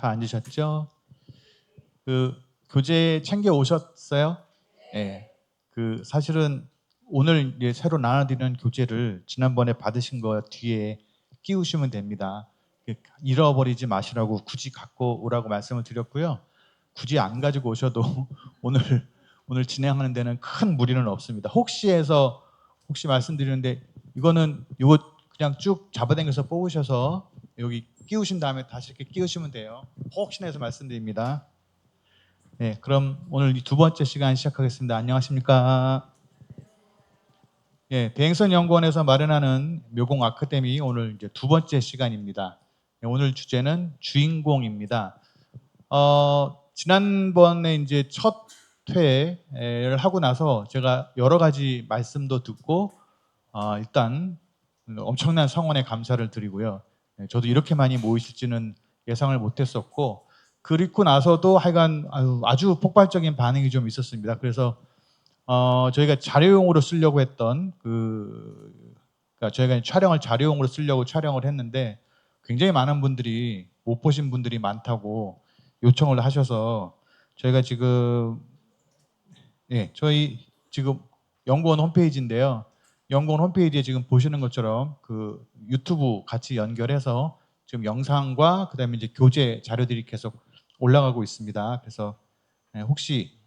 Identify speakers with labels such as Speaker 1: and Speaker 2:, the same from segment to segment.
Speaker 1: 다 앉으셨죠? 그 교재 챙겨 오셨어요? 네. 그 사실은 오늘 이제 새로 나눠드리는 교재를 지난번에 받으신 거 뒤에 끼우시면 됩니다. 잃어버리지 마시라고 굳이 갖고 오라고 말씀을 드렸고요. 굳이 안 가지고 오셔도 오늘 진행하는 데는 큰 무리는 없습니다. 혹시 말씀드리는데 이거는 이거 그냥 쭉 잡아당겨서 뽑으셔서 여기 끼우신 다음에 다시 이렇게 끼우시면 돼요. 혹시나 해서 말씀드립니다. 네, 그럼 오늘 두 번째 시간 시작하겠습니다. 안녕하십니까? 예, 대행선연구원에서 마련하는 묘공 아카데미 오늘 이제 두 번째 시간입니다. 네, 오늘 주제는 주인공입니다. 지난번에 이제 첫 회를 하고 나서 제가 여러 가지 말씀도 듣고 일단 엄청난 성원에 감사를 드리고요. 저도 이렇게 많이 모이실지는 예상을 못했었고 그리고 나서도 하여간 아주 폭발적인 반응이 좀 있었습니다. 그래서 저희가 자료용으로 쓰려고 했던 그러니까 저희가 촬영을 자료용으로 쓰려고 촬영을 했는데 굉장히 많은 분들이 못 보신 분들이 많다고 요청을 하셔서 저희가 지금 저희 지금 연구원 홈페이지인데요. 연구원 홈페이지에 지금 보시는 것처럼 그 유튜브 같이 연결해서 지금 영상과 그다음에 이제 교재 자료들이 계속 올라가고 있습니다. 그래서 혹시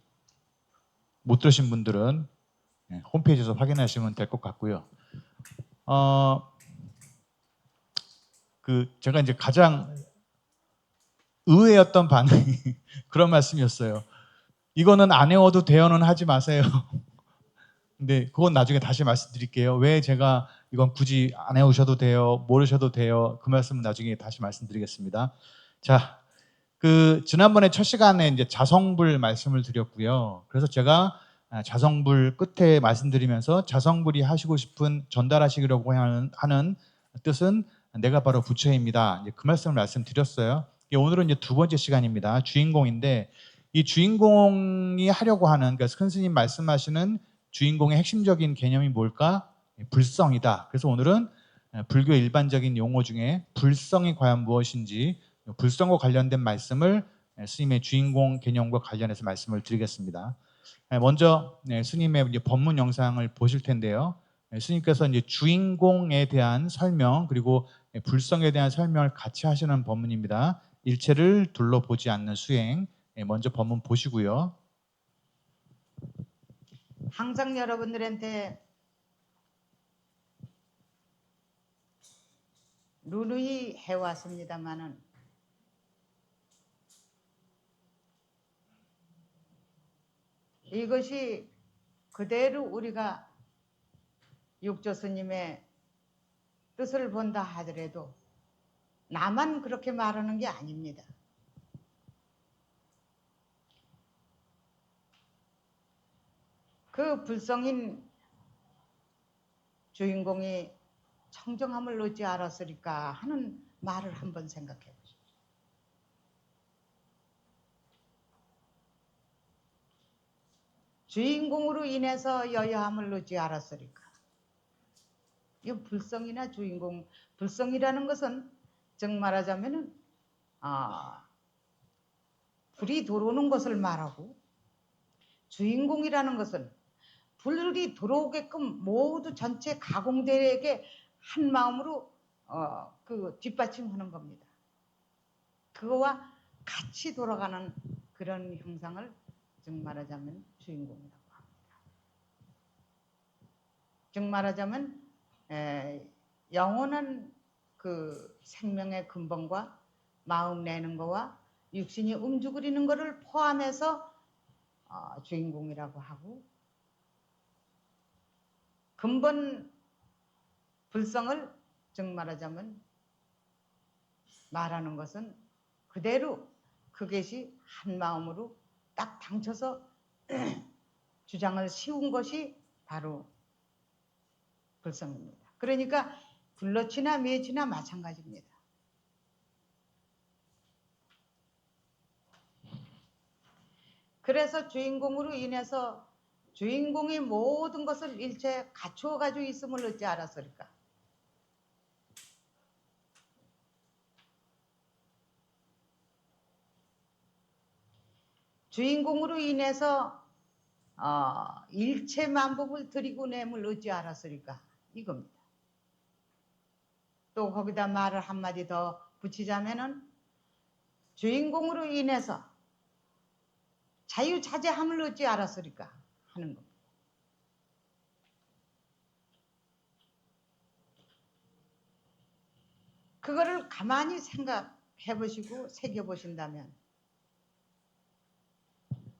Speaker 1: 못 들으신 분들은 홈페이지에서 확인하시면 될 것 같고요. 제가 이제 가장 의외였던 반응이 그런 말씀이었어요. 이거는 안 외워도 돼요는 하지 마세요. 근데 그건 나중에 다시 말씀드릴게요. 왜 제가 이건 굳이 안 해오셔도 돼요, 모르셔도 돼요. 그 말씀은 나중에 다시 말씀드리겠습니다. 자, 지난번에 첫 시간에 이제 자성불 말씀을 드렸고요. 그래서 제가 자성불 끝에 말씀드리면서 자성불이 하시고 싶은 전달하시려고 하는 뜻은 내가 바로 부처입니다. 그 말씀을 말씀드렸어요. 오늘은 이제 두 번째 시간입니다. 주인공인데 이 주인공이 하려고 하는 그러니까 큰 스님 말씀하시는 주인공의 핵심적인 개념이 뭘까? 불성이다. 그래서 오늘은 불교 일반적인 용어 중에 불성이 과연 무엇인지 불성과 관련된 말씀을 스님의 주인공 개념과 관련해서 말씀을 드리겠습니다. 먼저 스님의 이제 법문 영상을 보실 텐데요. 스님께서 이제 주인공에 대한 설명 그리고 불성에 대한 설명을 같이 하시는 법문입니다. 일체를 둘러보지 않는 수행. 먼저 법문 보시고요.
Speaker 2: 항상 여러분들한테 누누이 해왔습니다마는 이것이 그대로 우리가 육조 스님의 뜻을 본다 하더라도 나만 그렇게 말하는 게 아닙니다. 그 불성인 주인공이 청정함을 얻지 않았으리까 하는 말을 한번 생각해 보십시오. 주인공으로 인해서 여여함을 얻지 않았으리까. 이 불성이나 주인공, 불성이라는 것은 즉 말하자면은 불이 들어오는 것을 말하고 주인공이라는 것은 불이 들어오게끔 모두 전체 가공대에게 한 마음으로 뒷받침하는 겁니다. 그거와 같이 돌아가는 그런 형상을 즉 말하자면 주인공이라고 합니다. 즉 말하자면 영원한 그 생명의 근본과 마음 내는 거와 육신이 움직이는 것을 포함해서 주인공이라고 하고 근본 불성을 즉 말하자면 말하는 것은 그대로 그것이 한 마음으로 딱 당쳐서 주장을 씌운 것이 바로 불성입니다. 그러니까 불러치나 매치나 마찬가지입니다. 그래서 주인공으로 인해서 주인공이 모든 것을 일체 갖추어 가지고 있음을 어찌 알았을까? 주인공으로 인해서 일체 만법을 들이고 내물 어찌 알았으리까 이겁니다. 또 거기다 말을 한마디 더 붙이자면은 주인공으로 인해서 자유자재함을 어찌 알았으리까 하는 겁니다. 그거를 가만히 생각해 보시고 새겨 보신다면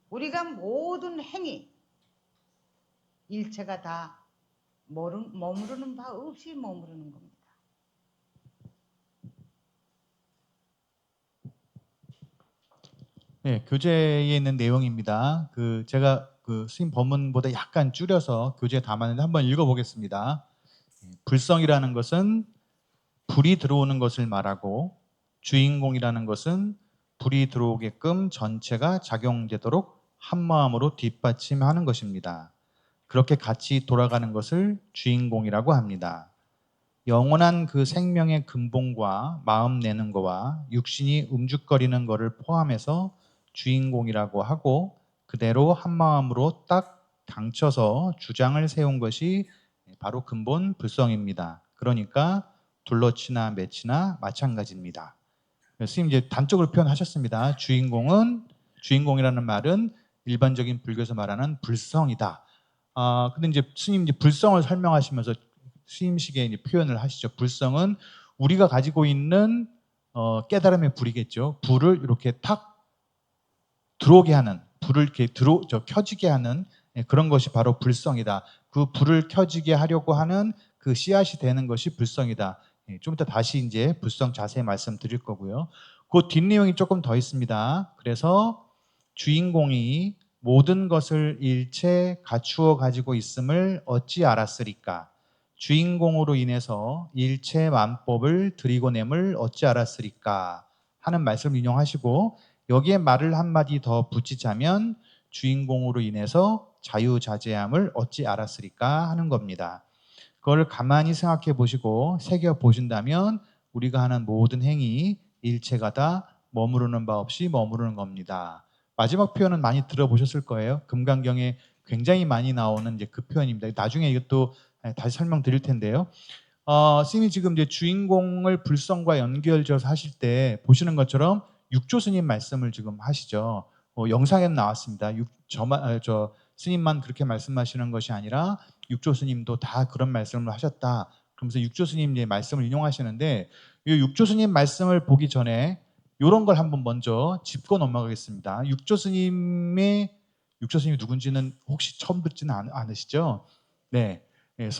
Speaker 2: 우리가 모든 행위 일체가 다 머무르는 바 없이 머무르는 겁니다.
Speaker 1: 네, 교재에 있는 내용입니다. 제가 스님 법문보다 약간 줄여서 교재에 담았는데 한번 읽어보겠습니다. 불성이라는 것은 불이 들어오는 것을 말하고 주인공이라는 것은 불이 들어오게끔 전체가 작용되도록 한마음으로 뒷받침하는 것입니다. 그렇게 같이 돌아가는 것을 주인공이라고 합니다. 영원한 그 생명의 근본과 마음 내는 거와 육신이 움죽거리는 것을 포함해서 주인공이라고 하고 그대로 한마음으로 딱 당쳐서 주장을 세운 것이 바로 근본 불성입니다. 그러니까 둘러치나 매치나 마찬가지입니다. 스님 이제 단적으로 표현하셨습니다. 주인공이라는 말은 일반적인 불교에서 말하는 불성이다. 근데 이제 스님 이제 불성을 설명하시면서 스님식의 이제 표현을 하시죠. 불성은 우리가 가지고 있는 깨달음의 불이겠죠. 불을 이렇게 탁 들어오게 하는, 불을 이렇게 켜지게 하는 그런 것이 바로 불성이다. 그 불을 켜지게 하려고 하는 그 씨앗이 되는 것이 불성이다. 좀 이따 다시 이제 불성 자세히 말씀드릴 거고요. 그 뒷내용이 조금 더 있습니다. 그래서 주인공이 모든 것을 일체 갖추어 가지고 있음을 어찌 알았으리까? 주인공으로 인해서 일체 만법을 들이고 nem을 어찌 알았으리까? 하는 말씀을 인용하시고 여기에 말을 한마디 더 붙이자면 주인공으로 인해서 자유자재함을 어찌 알았으리까 하는 겁니다. 그걸 가만히 생각해 보시고 새겨 보신다면 우리가 하는 모든 행위 일체가 다 머무르는 바 없이 머무르는 겁니다. 마지막 표현은 많이 들어보셨을 거예요. 금강경에 굉장히 많이 나오는 이제 그 표현입니다. 나중에 이것도 다시 설명드릴 텐데요. 스님이 지금 이제 주인공을 불성과 연결지어서 하실 때 보시는 것처럼 육조 스님 말씀을 지금 하시죠. 영상에는 나왔습니다. 스님만 그렇게 말씀하시는 것이 아니라 육조 스님도 다 그런 말씀을 하셨다. 그러면서 육조 스님의 말씀을 인용하시는데 이 육조 스님 말씀을 보기 전에 이런 걸 한번 먼저 짚고 넘어가겠습니다. 육조 스님이 누군지는 혹시 처음 듣지는 않으시죠? 네.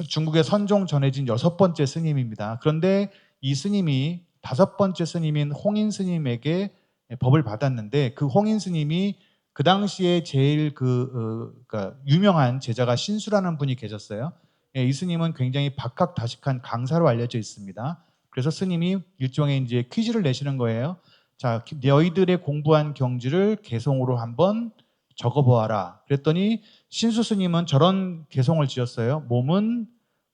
Speaker 1: 중국에 선종 전해진 6번째 스님입니다. 그런데 이 스님이 5번째 스님인 홍인 스님에게 법을 받았는데 그 홍인 스님이 그 당시에 제일 그러니까 유명한 제자가 신수라는 분이 계셨어요. 이 스님은 굉장히 박학다식한 강사로 알려져 있습니다. 그래서 스님이 일종의 이제 퀴즈를 내시는 거예요. 자, 너희들의 공부한 경지를 개송으로 한번 적어보아라. 그랬더니 신수 스님은 저런 개송을 지었어요. 몸은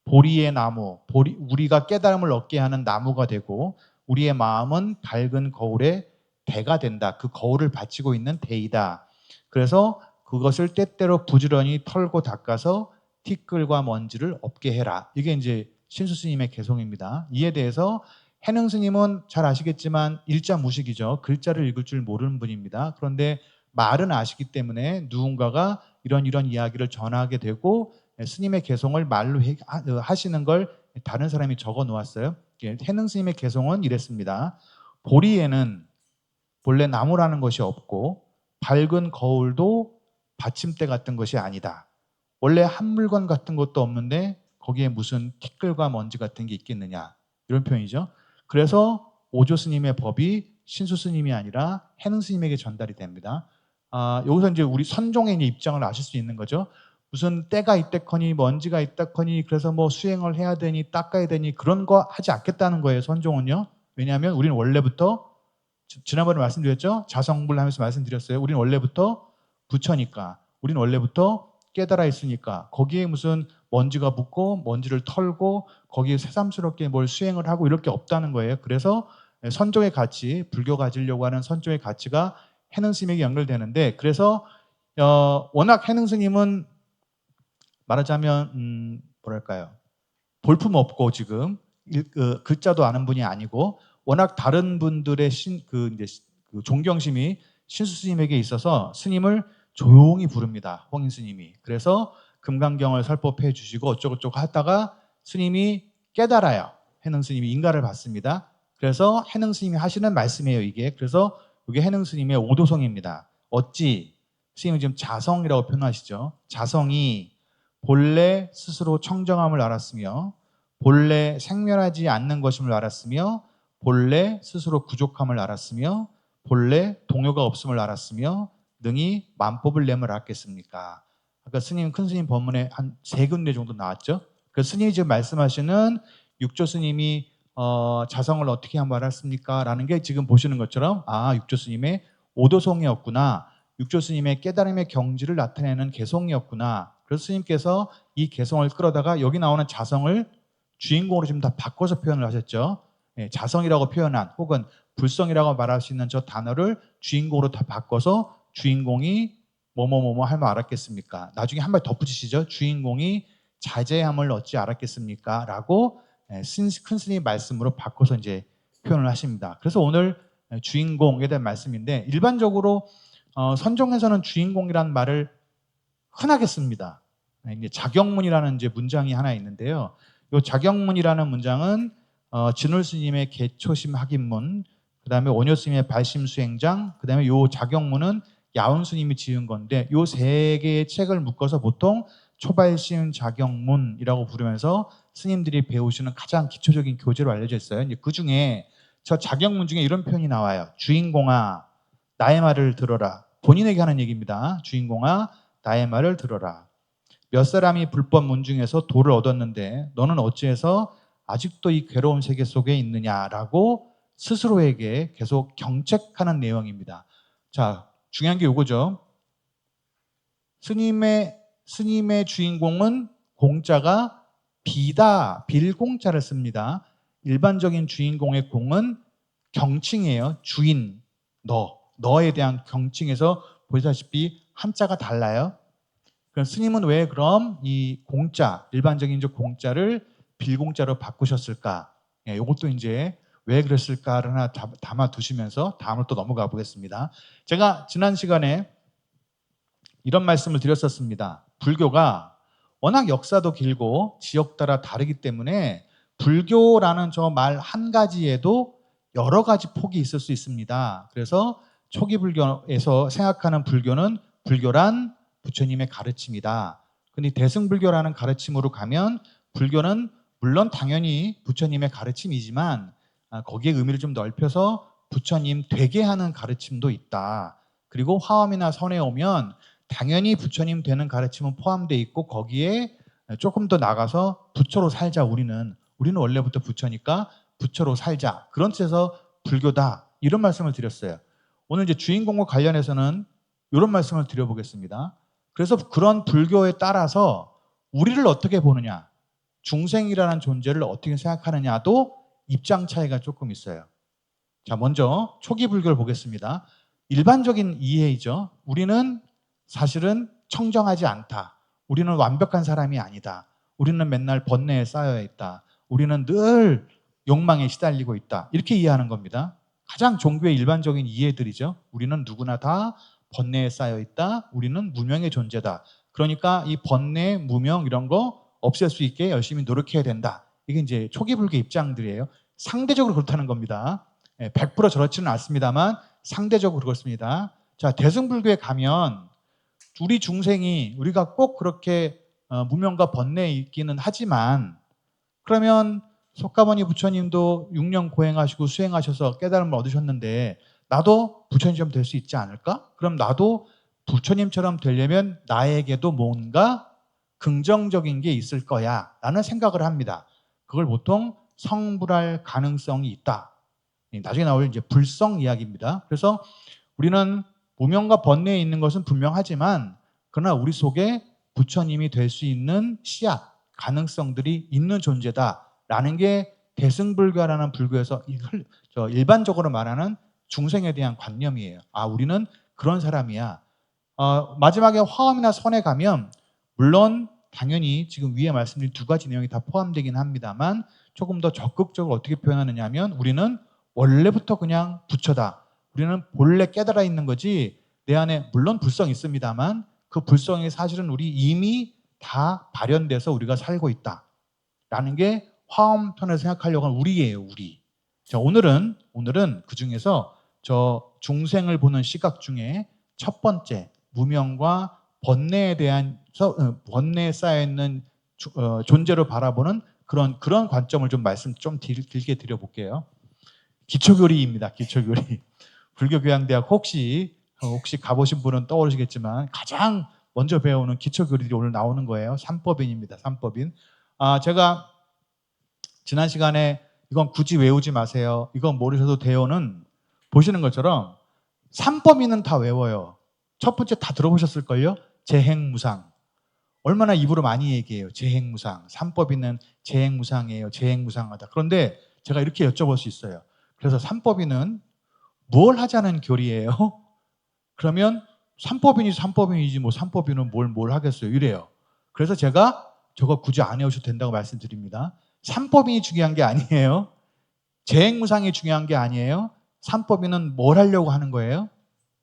Speaker 1: 보리의 나무, 우리가 깨달음을 얻게 하는 나무가 되고 우리의 마음은 밝은 거울의 대가 된다. 그 거울을 바치고 있는 대이다. 그래서 그것을 때때로 부지런히 털고 닦아서 티끌과 먼지를 없게 해라. 이게 이제 신수 스님의 개송입니다. 이에 대해서 해능 스님은 잘 아시겠지만 일자무식이죠. 글자를 읽을 줄 모르는 분입니다. 그런데 말은 아시기 때문에 누군가가 이런 이야기를 전하게 되고 스님의 개송을 말로 하시는 걸 다른 사람이 적어 놓았어요. 해능 스님의 개송은 이랬습니다. 보리에는 본래 나무라는 것이 없고 밝은 거울도 받침대 같은 것이 아니다. 원래 한 물건 같은 것도 없는데 거기에 무슨 티끌과 먼지 같은 게 있겠느냐. 이런 표현이죠. 그래서 오조 스님의 법이 신수 스님이 아니라 해능 스님에게 전달이 됩니다. 여기서 이제 우리 선종의 입장을 아실 수 있는 거죠. 무슨 때가 있다커니 먼지가 있다커니 그래서 뭐 수행을 해야 되니 닦아야 되니 그런 거 하지 않겠다는 거예요. 선종은요. 왜냐하면 우리는 원래부터 지난번에 말씀드렸죠. 자성불하면서 말씀드렸어요. 우리는 원래부터 부처니까. 우리는 원래부터 깨달아 있으니까 거기에 무슨 먼지가 묻고 먼지를 털고 거기에 새삼스럽게 뭘 수행을 하고 이럴 게 없다는 거예요. 그래서 선종의 가치, 불교 가지려고 하는 선종의 가치가 해능 스님에게 연결되는데, 그래서 워낙 해능 스님은 말하자면 뭐랄까요, 볼품 없고 지금 글자도 아는 분이 아니고 워낙 다른 분들의 그 존경심이 신수 스님에게 있어서 스님을 조용히 부릅니다. 홍인 스님이. 그래서 금강경을 설법해 주시고 어쩌고저쩌고 하다가 스님이 깨달아요. 해능 스님이 인가를 받습니다. 그래서 해능 스님이 하시는 말씀이에요, 이게. 그래서 이게 해능 스님의 오도성입니다. 어찌 스님은 지금 자성이라고 표현하시죠. 자성이 본래 스스로 청정함을 알았으며 본래 생멸하지 않는 것임을 알았으며 본래 스스로 부족함을 알았으며 본래 동요가 없음을 알았으며 능히 만법을 내면 알았겠습니까? 아까 스님, 큰 스님 법문에 한 3군데 정도 나왔죠. 그 스님이 지금 말씀하시는 육조 스님이 자성을 어떻게 한번 알았습니까? 라는 게 지금 보시는 것처럼 육조 스님의 오도성이었구나. 육조 스님의 깨달음의 경지를 나타내는 개성이었구나. 그래서 스님께서 이 개성을 끌어다가 여기 나오는 자성을 주인공으로 좀 다 바꿔서 표현을 하셨죠. 자성이라고 표현한 혹은 불성이라고 말할 수 있는 저 단어를 주인공으로 다 바꿔서 주인공이 뭐뭐뭐뭐 하면 알았겠습니까? 나중에 한 말 덧붙이시죠. 주인공이 자제함을 어찌 알았겠습니까? 라고 큰 스님 말씀으로 바꿔서 이제 표현을 하십니다. 그래서 오늘 주인공에 대한 말씀인데, 일반적으로 선종에서는 주인공이라는 말을 흔하게 씁니다. 이제 자경문이라는 이제 문장이 하나 있는데요. 이 자경문이라는 문장은 진울 스님의 개초심 학인문, 그다음에 원효 스님의 발심수행장, 그다음에 이 자경문은 야운 스님이 지은 건데, 이 3개의 책을 묶어서 보통 초발심 자경문이라고 부르면서 스님들이 배우시는 가장 기초적인 교재로 알려져 있어요. 이제 그 중에 저 자경문 중에 이런 표현이 나와요. 주인공아, 나의 말을 들어라. 본인에게 하는 얘기입니다. 주인공아, 나의 말을 들어라. 몇 사람이 불법 문중에서 도를 얻었는데 너는 어찌해서 아직도 이 괴로운 세계 속에 있느냐라고 스스로에게 계속 경책하는 내용입니다. 자, 중요한 게 이거죠. 스님의 주인공은 공자가 비다, 빌공자를 씁니다. 일반적인 주인공의 공은 경칭이에요. 주인, 너에 대한 경칭에서 보시다시피 한자가 달라요. 그럼 스님은 왜 그럼 이 공자, 일반적인 공자를 빌공자로 바꾸셨을까? 이것도 이제 왜 그랬을까를 하나 담아 두시면서 다음으로 또 넘어가 보겠습니다. 제가 지난 시간에 이런 말씀을 드렸었습니다. 불교가 워낙 역사도 길고 지역 따라 다르기 때문에 불교라는 저 말 한 가지에도 여러 가지 폭이 있을 수 있습니다. 그래서 초기 불교에서 생각하는 불교는 불교란 부처님의 가르침이다. 근데 대승불교라는 가르침으로 가면 불교는 물론 당연히 부처님의 가르침이지만 거기에 의미를 좀 넓혀서 부처님 되게 하는 가르침도 있다. 그리고 화엄이나 선에 오면 당연히 부처님 되는 가르침은 포함되어 있고 거기에 조금 더 나가서 부처로 살자. 우리는 원래부터 부처니까 부처로 살자. 그런 뜻에서 불교다. 이런 말씀을 드렸어요. 오늘 이제 주인공과 관련해서는 이런 말씀을 드려보겠습니다. 그래서 그런 불교에 따라서 우리를 어떻게 보느냐, 중생이라는 존재를 어떻게 생각하느냐도 입장 차이가 조금 있어요. 자, 먼저 초기 불교를 보겠습니다. 일반적인 이해이죠. 우리는 사실은 청정하지 않다. 우리는 완벽한 사람이 아니다. 우리는 맨날 번뇌에 쌓여 있다. 우리는 늘 욕망에 시달리고 있다. 이렇게 이해하는 겁니다. 가장 종교의 일반적인 이해들이죠. 우리는 누구나 다 번뇌에 쌓여 있다. 우리는 무명의 존재다. 그러니까 이 번뇌, 무명 이런 거 없앨 수 있게 열심히 노력해야 된다. 이게 이제 초기 불교 입장들이에요. 상대적으로 그렇다는 겁니다. 100% 저렇지는 않습니다만 상대적으로 그렇습니다. 자, 대승불교에 가면 우리 중생이 우리가 꼭 그렇게 무명과 번뇌에 있기는 하지만, 그러면 석가모니 부처님도 6년 고행하시고 수행하셔서 깨달음을 얻으셨는데 나도 부처님처럼 될 수 있지 않을까? 그럼 나도 부처님처럼 되려면 나에게도 뭔가 긍정적인 게 있을 거야 라는 생각을 합니다. 그걸 보통 성불할 가능성이 있다. 나중에 나올 이제 불성 이야기입니다. 그래서 우리는 무명과 번뇌에 있는 것은 분명하지만 그러나 우리 속에 부처님이 될 수 있는 씨앗, 가능성들이 있는 존재다라는 게 대승불교라는 불교에서 일반적으로 말하는 중생에 대한 관념이에요. 우리는 그런 사람이야. 마지막에 화엄이나 선에 가면 물론 당연히 지금 위에 말씀드린 두 가지 내용이 다 포함되긴 합니다만 조금 더 적극적으로 어떻게 표현하느냐 하면 우리는 원래부터 그냥 부처다. 우리는 본래 깨달아 있는 거지 내 안에 물론 불성이 있습니다만 그 불성이 사실은 우리 이미 다 발현돼서 우리가 살고 있다라는 게 화엄턴에서 생각하려고 하는 우리예요. 우리. 자, 오늘은 그 중에서 저 중생을 보는 시각 중에 첫 번째 무명과 번뇌에 대한 번뇌에 쌓여 있는 존재로 바라보는 그런 관점을 좀 말씀 좀 길게 드려볼게요. 기초교리입니다. 기초교리. 불교교양대학 혹시 가보신 분은 떠오르시겠지만 가장 먼저 배우는 기초교리들이 오늘 나오는 거예요. 삼법인입니다. 삼법인. 제가 지난 시간에 이건 굳이 외우지 마세요. 이건 모르셔도 돼요는 보시는 것처럼 삼법인은 다 외워요. 첫 번째 다 들어보셨을걸요? 재행무상. 얼마나 입으로 많이 얘기해요. 재행무상. 삼법인은 재행무상이에요. 재행무상하다. 그런데 제가 이렇게 여쭤볼 수 있어요. 그래서 삼법인은 뭘 하자는 교리예요? 그러면 삼법인이지 뭐 삼법인은 뭘 하겠어요. 이래요. 그래서 제가 저거 굳이 안 외우셔도 된다고 말씀드립니다. 삼법인이 중요한 게 아니에요. 재행무상이 중요한 게 아니에요. 삼법인은 뭘 하려고 하는 거예요?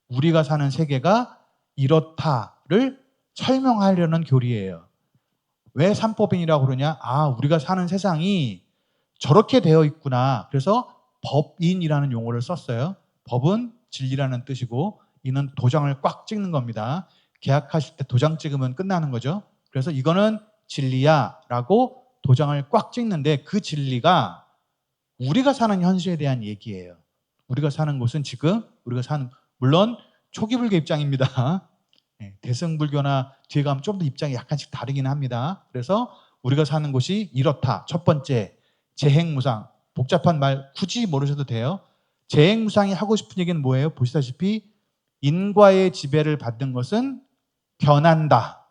Speaker 1: 우리가 사는 세계가 이렇다를 설명하려는 교리예요. 왜 삼법인이라고 그러냐? 우리가 사는 세상이 저렇게 되어 있구나. 그래서 법인이라는 용어를 썼어요. 법은 진리라는 뜻이고 이는 도장을 꽉 찍는 겁니다. 계약하실 때 도장 찍으면 끝나는 거죠. 그래서 이거는 진리야 라고 도장을 꽉 찍는데 그 진리가 우리가 사는 현실에 대한 얘기예요. 우리가 사는 곳은 지금 물론 초기 불교 입장입니다. 대승불교나 뒤에 가면 좀 더 입장이 약간씩 다르긴 합니다. 그래서 우리가 사는 곳이 이렇다. 첫 번째, 재행무상. 복잡한 말 굳이 모르셔도 돼요. 재행무상이 하고 싶은 얘기는 뭐예요? 보시다시피 인과의 지배를 받는 것은 변한다.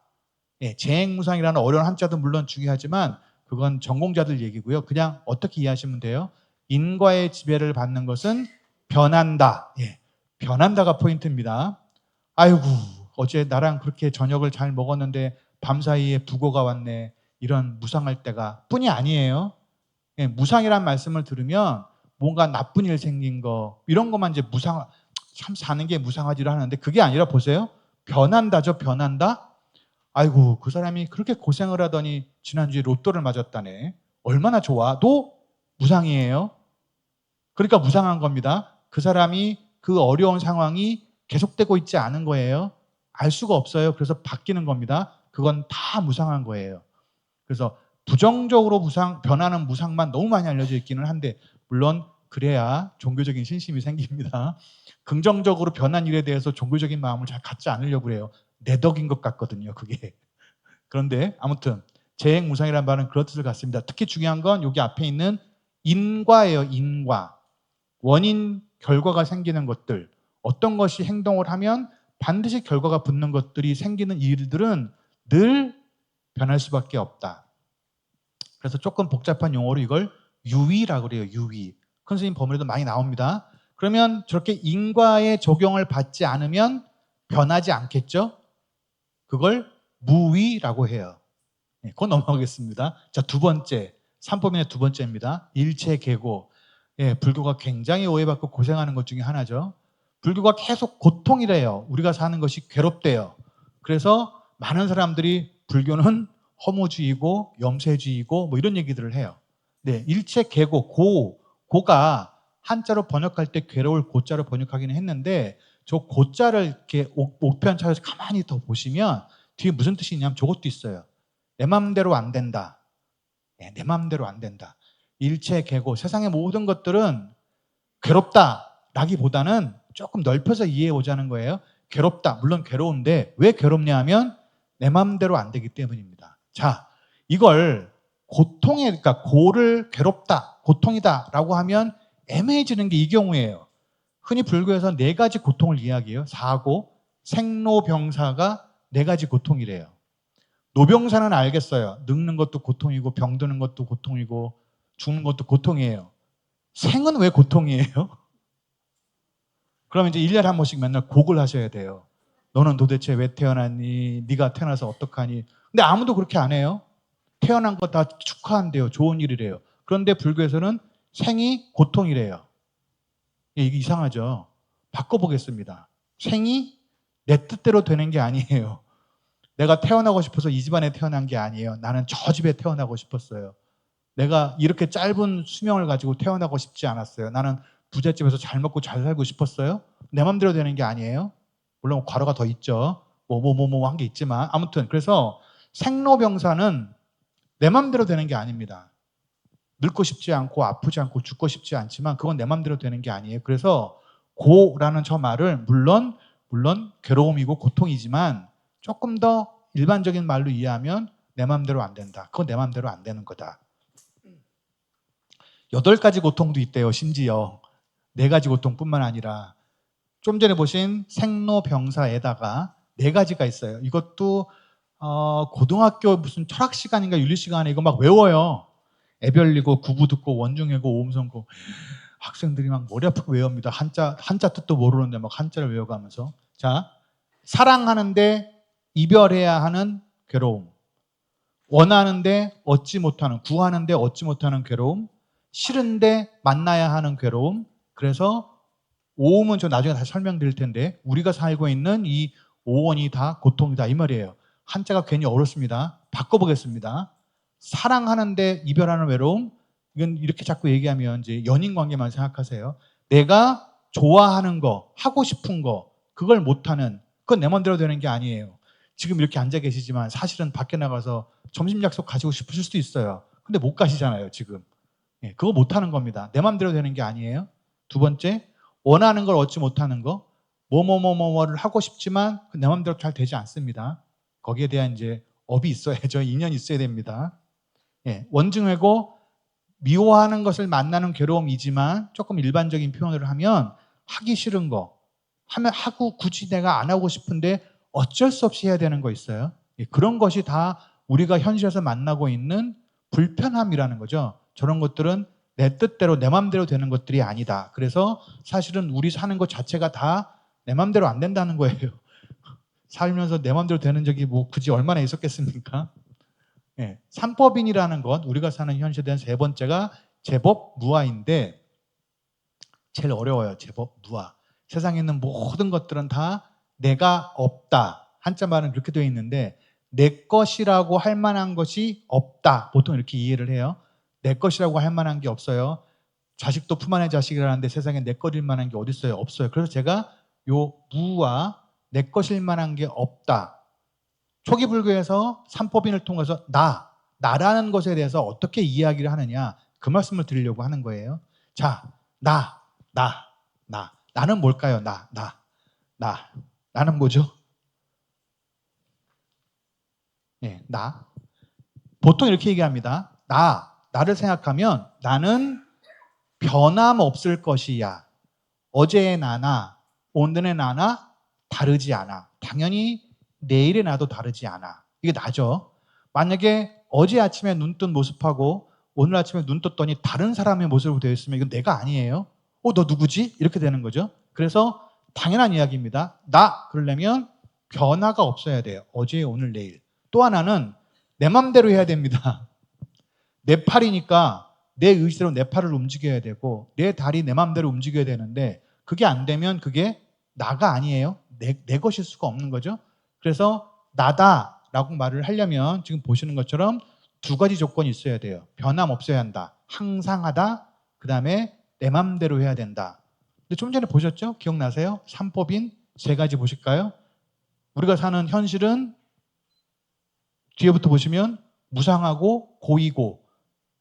Speaker 1: 재행무상이라는 어려운 한자도 물론 중요하지만 그건 전공자들 얘기고요. 그냥 어떻게 이해하시면 돼요? 인과의 지배를 받는 것은 변한다. 변한다가 포인트입니다. 아이고, 어제 나랑 그렇게 저녁을 잘 먹었는데 밤사이에 부고가 왔네. 이런 무상할 때가 뿐이 아니에요. 무상이란 말씀을 들으면 뭔가 나쁜 일 생긴 거 이런 것만 이제 참 사는 게 무상하지를 하는데 그게 아니라 보세요. 변한다죠. 변한다. 아이고, 그 사람이 그렇게 고생을 하더니 지난주에 로또를 맞았다네. 얼마나 좋아도 무상이에요. 그러니까 무상한 겁니다. 그 사람이 그 어려운 상황이 계속되고 있지 않은 거예요. 알 수가 없어요. 그래서 바뀌는 겁니다. 그건 다 무상한 거예요. 그래서 부정적으로 변하는 무상만 너무 많이 알려져 있기는 한데 물론 그래야 종교적인 신심이 생깁니다. 긍정적으로 변한 일에 대해서 종교적인 마음을 잘 갖지 않으려고 그래요. 내 덕인 것 같거든요. 그게. 그런데 아무튼 재행무상이라는 말은 그런 뜻을 갖습니다. 특히 중요한 건 여기 앞에 있는 인과예요. 인과. 원인, 결과가 생기는 것들. 어떤 것이 행동을 하면 반드시 결과가 붙는 것들이 생기는 일들은 늘 변할 수밖에 없다. 그래서 조금 복잡한 용어로 이걸 유의라고 그래요. 유의. 큰 스님 법문에도 많이 나옵니다. 그러면 저렇게 인과의 적용을 받지 않으면 변하지 않겠죠? 그걸 무위라고 해요. 그건 넘어가겠습니다. 자, 두 번째. 삼법인의 두 번째입니다. 일체계고. 불교가 굉장히 오해받고 고생하는 것 중에 하나죠. 불교가 계속 고통이래요. 우리가 사는 것이 괴롭대요. 그래서 많은 사람들이 불교는 허무주의고 염세주의고 뭐 이런 얘기들을 해요. 일체계고 고가 한자로 번역할 때 괴로울 고자로 번역하기는 했는데 저 고자를 이렇게 옥편차에서 가만히 더 보시면 뒤에 무슨 뜻이 있냐면 저것도 있어요. 내 마음대로 안 된다. 내 마음대로 안 된다. 일체계고 세상의 모든 것들은 괴롭다라기보다는 조금 넓혀서 이해해 보자는 거예요. 괴롭다. 물론 괴로운데 왜 괴롭냐 하면 내 마음대로 안 되기 때문입니다. 자, 이걸 그러니까 고를 괴롭다, 고통이다라고 하면 애매해지는 게 이 경우예요. 흔히 불교에서 네 가지 고통을 이야기해요. 사고, 생로병사가 네 가지 고통이래요. 노병사는 알겠어요. 늙는 것도 고통이고 병드는 것도 고통이고 죽는 것도 고통이에요. 생은 왜 고통이에요? 그러면 이제 1년에 한 번씩 맨날 곡을 하셔야 돼요. 너는 도대체 왜 태어났니? 네가 태어나서 어떡하니? 근데 아무도 그렇게 안 해요. 태어난 거 다 축하한대요. 좋은 일이래요. 그런데 불교에서는 생이 고통이래요. 이게 이상하죠. 바꿔보겠습니다. 생이 내 뜻대로 되는 게 아니에요. 내가 태어나고 싶어서 이 집안에 태어난 게 아니에요. 나는 저 집에 태어나고 싶었어요. 내가 이렇게 짧은 수명을 가지고 태어나고 싶지 않았어요. 나는 부잣집에서 잘 먹고 잘 살고 싶었어요. 내 맘대로 되는 게 아니에요. 물론 괄호가 더 있죠. 한 게 있지만 아무튼 그래서 생로병사는 내 맘대로 되는 게 아닙니다. 늙고 싶지 않고 아프지 않고 죽고 싶지 않지만 그건 내 맘대로 되는 게 아니에요. 그래서 고라는 저 말을 물론 괴로움이고 고통이지만 조금 더 일반적인 말로 이해하면 내 맘대로 안 된다. 그건 내 맘대로 안 되는 거다. 8가지 고통도 있대요. 심지어 4가지 고통뿐만 아니라 좀 전에 보신 생로병사에다가 4가지가 있어요. 이것도 고등학교 무슨 철학 시간인가 윤리 시간에 이거 막 외워요. 애별리고 구구 듣고 원중회고 오음성고 학생들이 막 머리 아프게 외웁니다. 한자 뜻도 모르는데 막 한자를 외워가면서. 자, 사랑하는데 이별해야 하는 괴로움, 원하는데 얻지 못하는, 구하는데 얻지 못하는 괴로움, 싫은데 만나야 하는 괴로움. 그래서 오음은 저 나중에 다시 설명드릴 텐데 우리가 살고 있는 이 오원이 다 고통이다 이 말이에요. 한자가 괜히 어렵습니다. 바꿔보겠습니다. 사랑하는데 이별하는 외로움. 이건 이렇게 자꾸 얘기하면 이제 연인 관계만 생각하세요. 내가 좋아하는 거, 하고 싶은 거, 그걸 못하는, 그건 내 맘대로 되는 게 아니에요. 지금 이렇게 앉아 계시지만 사실은 밖에 나가서 점심 약속 가지고 싶으실 수도 있어요. 근데 못 가시잖아요, 지금. 예, 그거 못하는 겁니다. 내 맘대로 되는 게 아니에요. 두 번째, 원하는 걸 얻지 못하는 거, 뭐를 하고 싶지만 내 맘대로 잘 되지 않습니다. 거기에 대한 이제 업이 있어야죠. 인연이 있어야 됩니다. 예, 원증회고 미워하는 것을 만나는 괴로움이지만 조금 일반적인 표현을 하면 하기 싫은 거, 하면 하고 굳이 내가 안 하고 싶은데 어쩔 수 없이 해야 되는 거 있어요. 예, 그런 것이 다 우리가 현실에서 만나고 있는 불편함이라는 거죠. 저런 것들은 내 뜻대로 내 맘대로 되는 것들이 아니다. 그래서 사실은 우리 사는 것 자체가 다 내 맘대로 안 된다는 거예요. 살면서 내 맘대로 되는 적이 뭐 굳이 얼마나 있었겠습니까? 예, 삼법인이라는 것, 우리가 사는 현실에 대한 세 번째가 제법 무아인데 제일 어려워요. 제법 무아. 세상에 있는 모든 것들은 다 내가 없다. 한자 말은 그렇게 되어 있는데 내 것이라고 할 만한 것이 없다. 보통 이렇게 이해를 해요. 내 것이라고 할 만한 게 없어요. 자식도 품 안의 자식이라는데 세상에 내 것일 만한 게 어디 있어요? 없어요. 그래서 제가 요 무와 내 것일 만한 게 없다. 초기 불교에서 삼법인을 통해서 나라는 것에 대해서 어떻게 이야기를 하느냐 그 말씀을 드리려고 하는 거예요. 자, 나는 뭘까요? 나는 뭐죠? 네, 나. 보통 이렇게 얘기합니다. 나를 생각하면 나는 변함없을 것이야. 어제의 나나 오늘의 나나 다르지 않아. 당연히 내일의 나도 다르지 않아. 이게 나죠. 만약에 어제 아침에 눈 뜬 모습하고 오늘 아침에 눈 떴더니 다른 사람의 모습으로 되어 있으면 이건 내가 아니에요. 너 누구지? 이렇게 되는 거죠. 그래서 당연한 이야기입니다. 나 그러려면 변화가 없어야 돼요. 어제, 오늘, 내일. 또 하나는 내 맘대로 해야 됩니다. 내 팔이니까 내 의지대로 내 팔을 움직여야 되고 내 다리 내 맘대로 움직여야 되는데 그게 안 되면 그게 나가 아니에요. 내 것일 수가 없는 거죠. 그래서 나다라고 말을 하려면 지금 보시는 것처럼 2가지 조건이 있어야 돼요. 변함없어야 한다. 항상 하다. 그 다음에 내 맘대로 해야 된다. 근데 좀 전에 보셨죠? 기억나세요? 삼법인 3가지 보실까요? 우리가 사는 현실은 뒤에부터 보시면 무상하고 고이고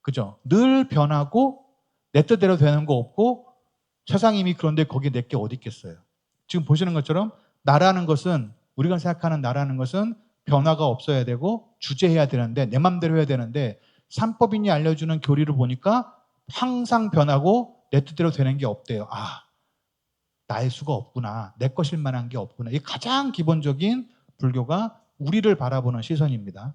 Speaker 1: 그죠? 늘 변하고 내 뜻대로 되는 거 없고 세상이 이미 그런데 거기에 내게 어디 있겠어요? 지금 보시는 것처럼 나라는 것은 우리가 생각하는 나라는 것은 변화가 없어야 되고 주제해야 되는데 내 맘대로 해야 되는데 삼법인이 알려주는 교리를 보니까 항상 변하고 내 뜻대로 되는 게 없대요. 나의 수가 없구나. 내 것일 만한 게 없구나. 이게 가장 기본적인 불교가 우리를 바라보는 시선입니다.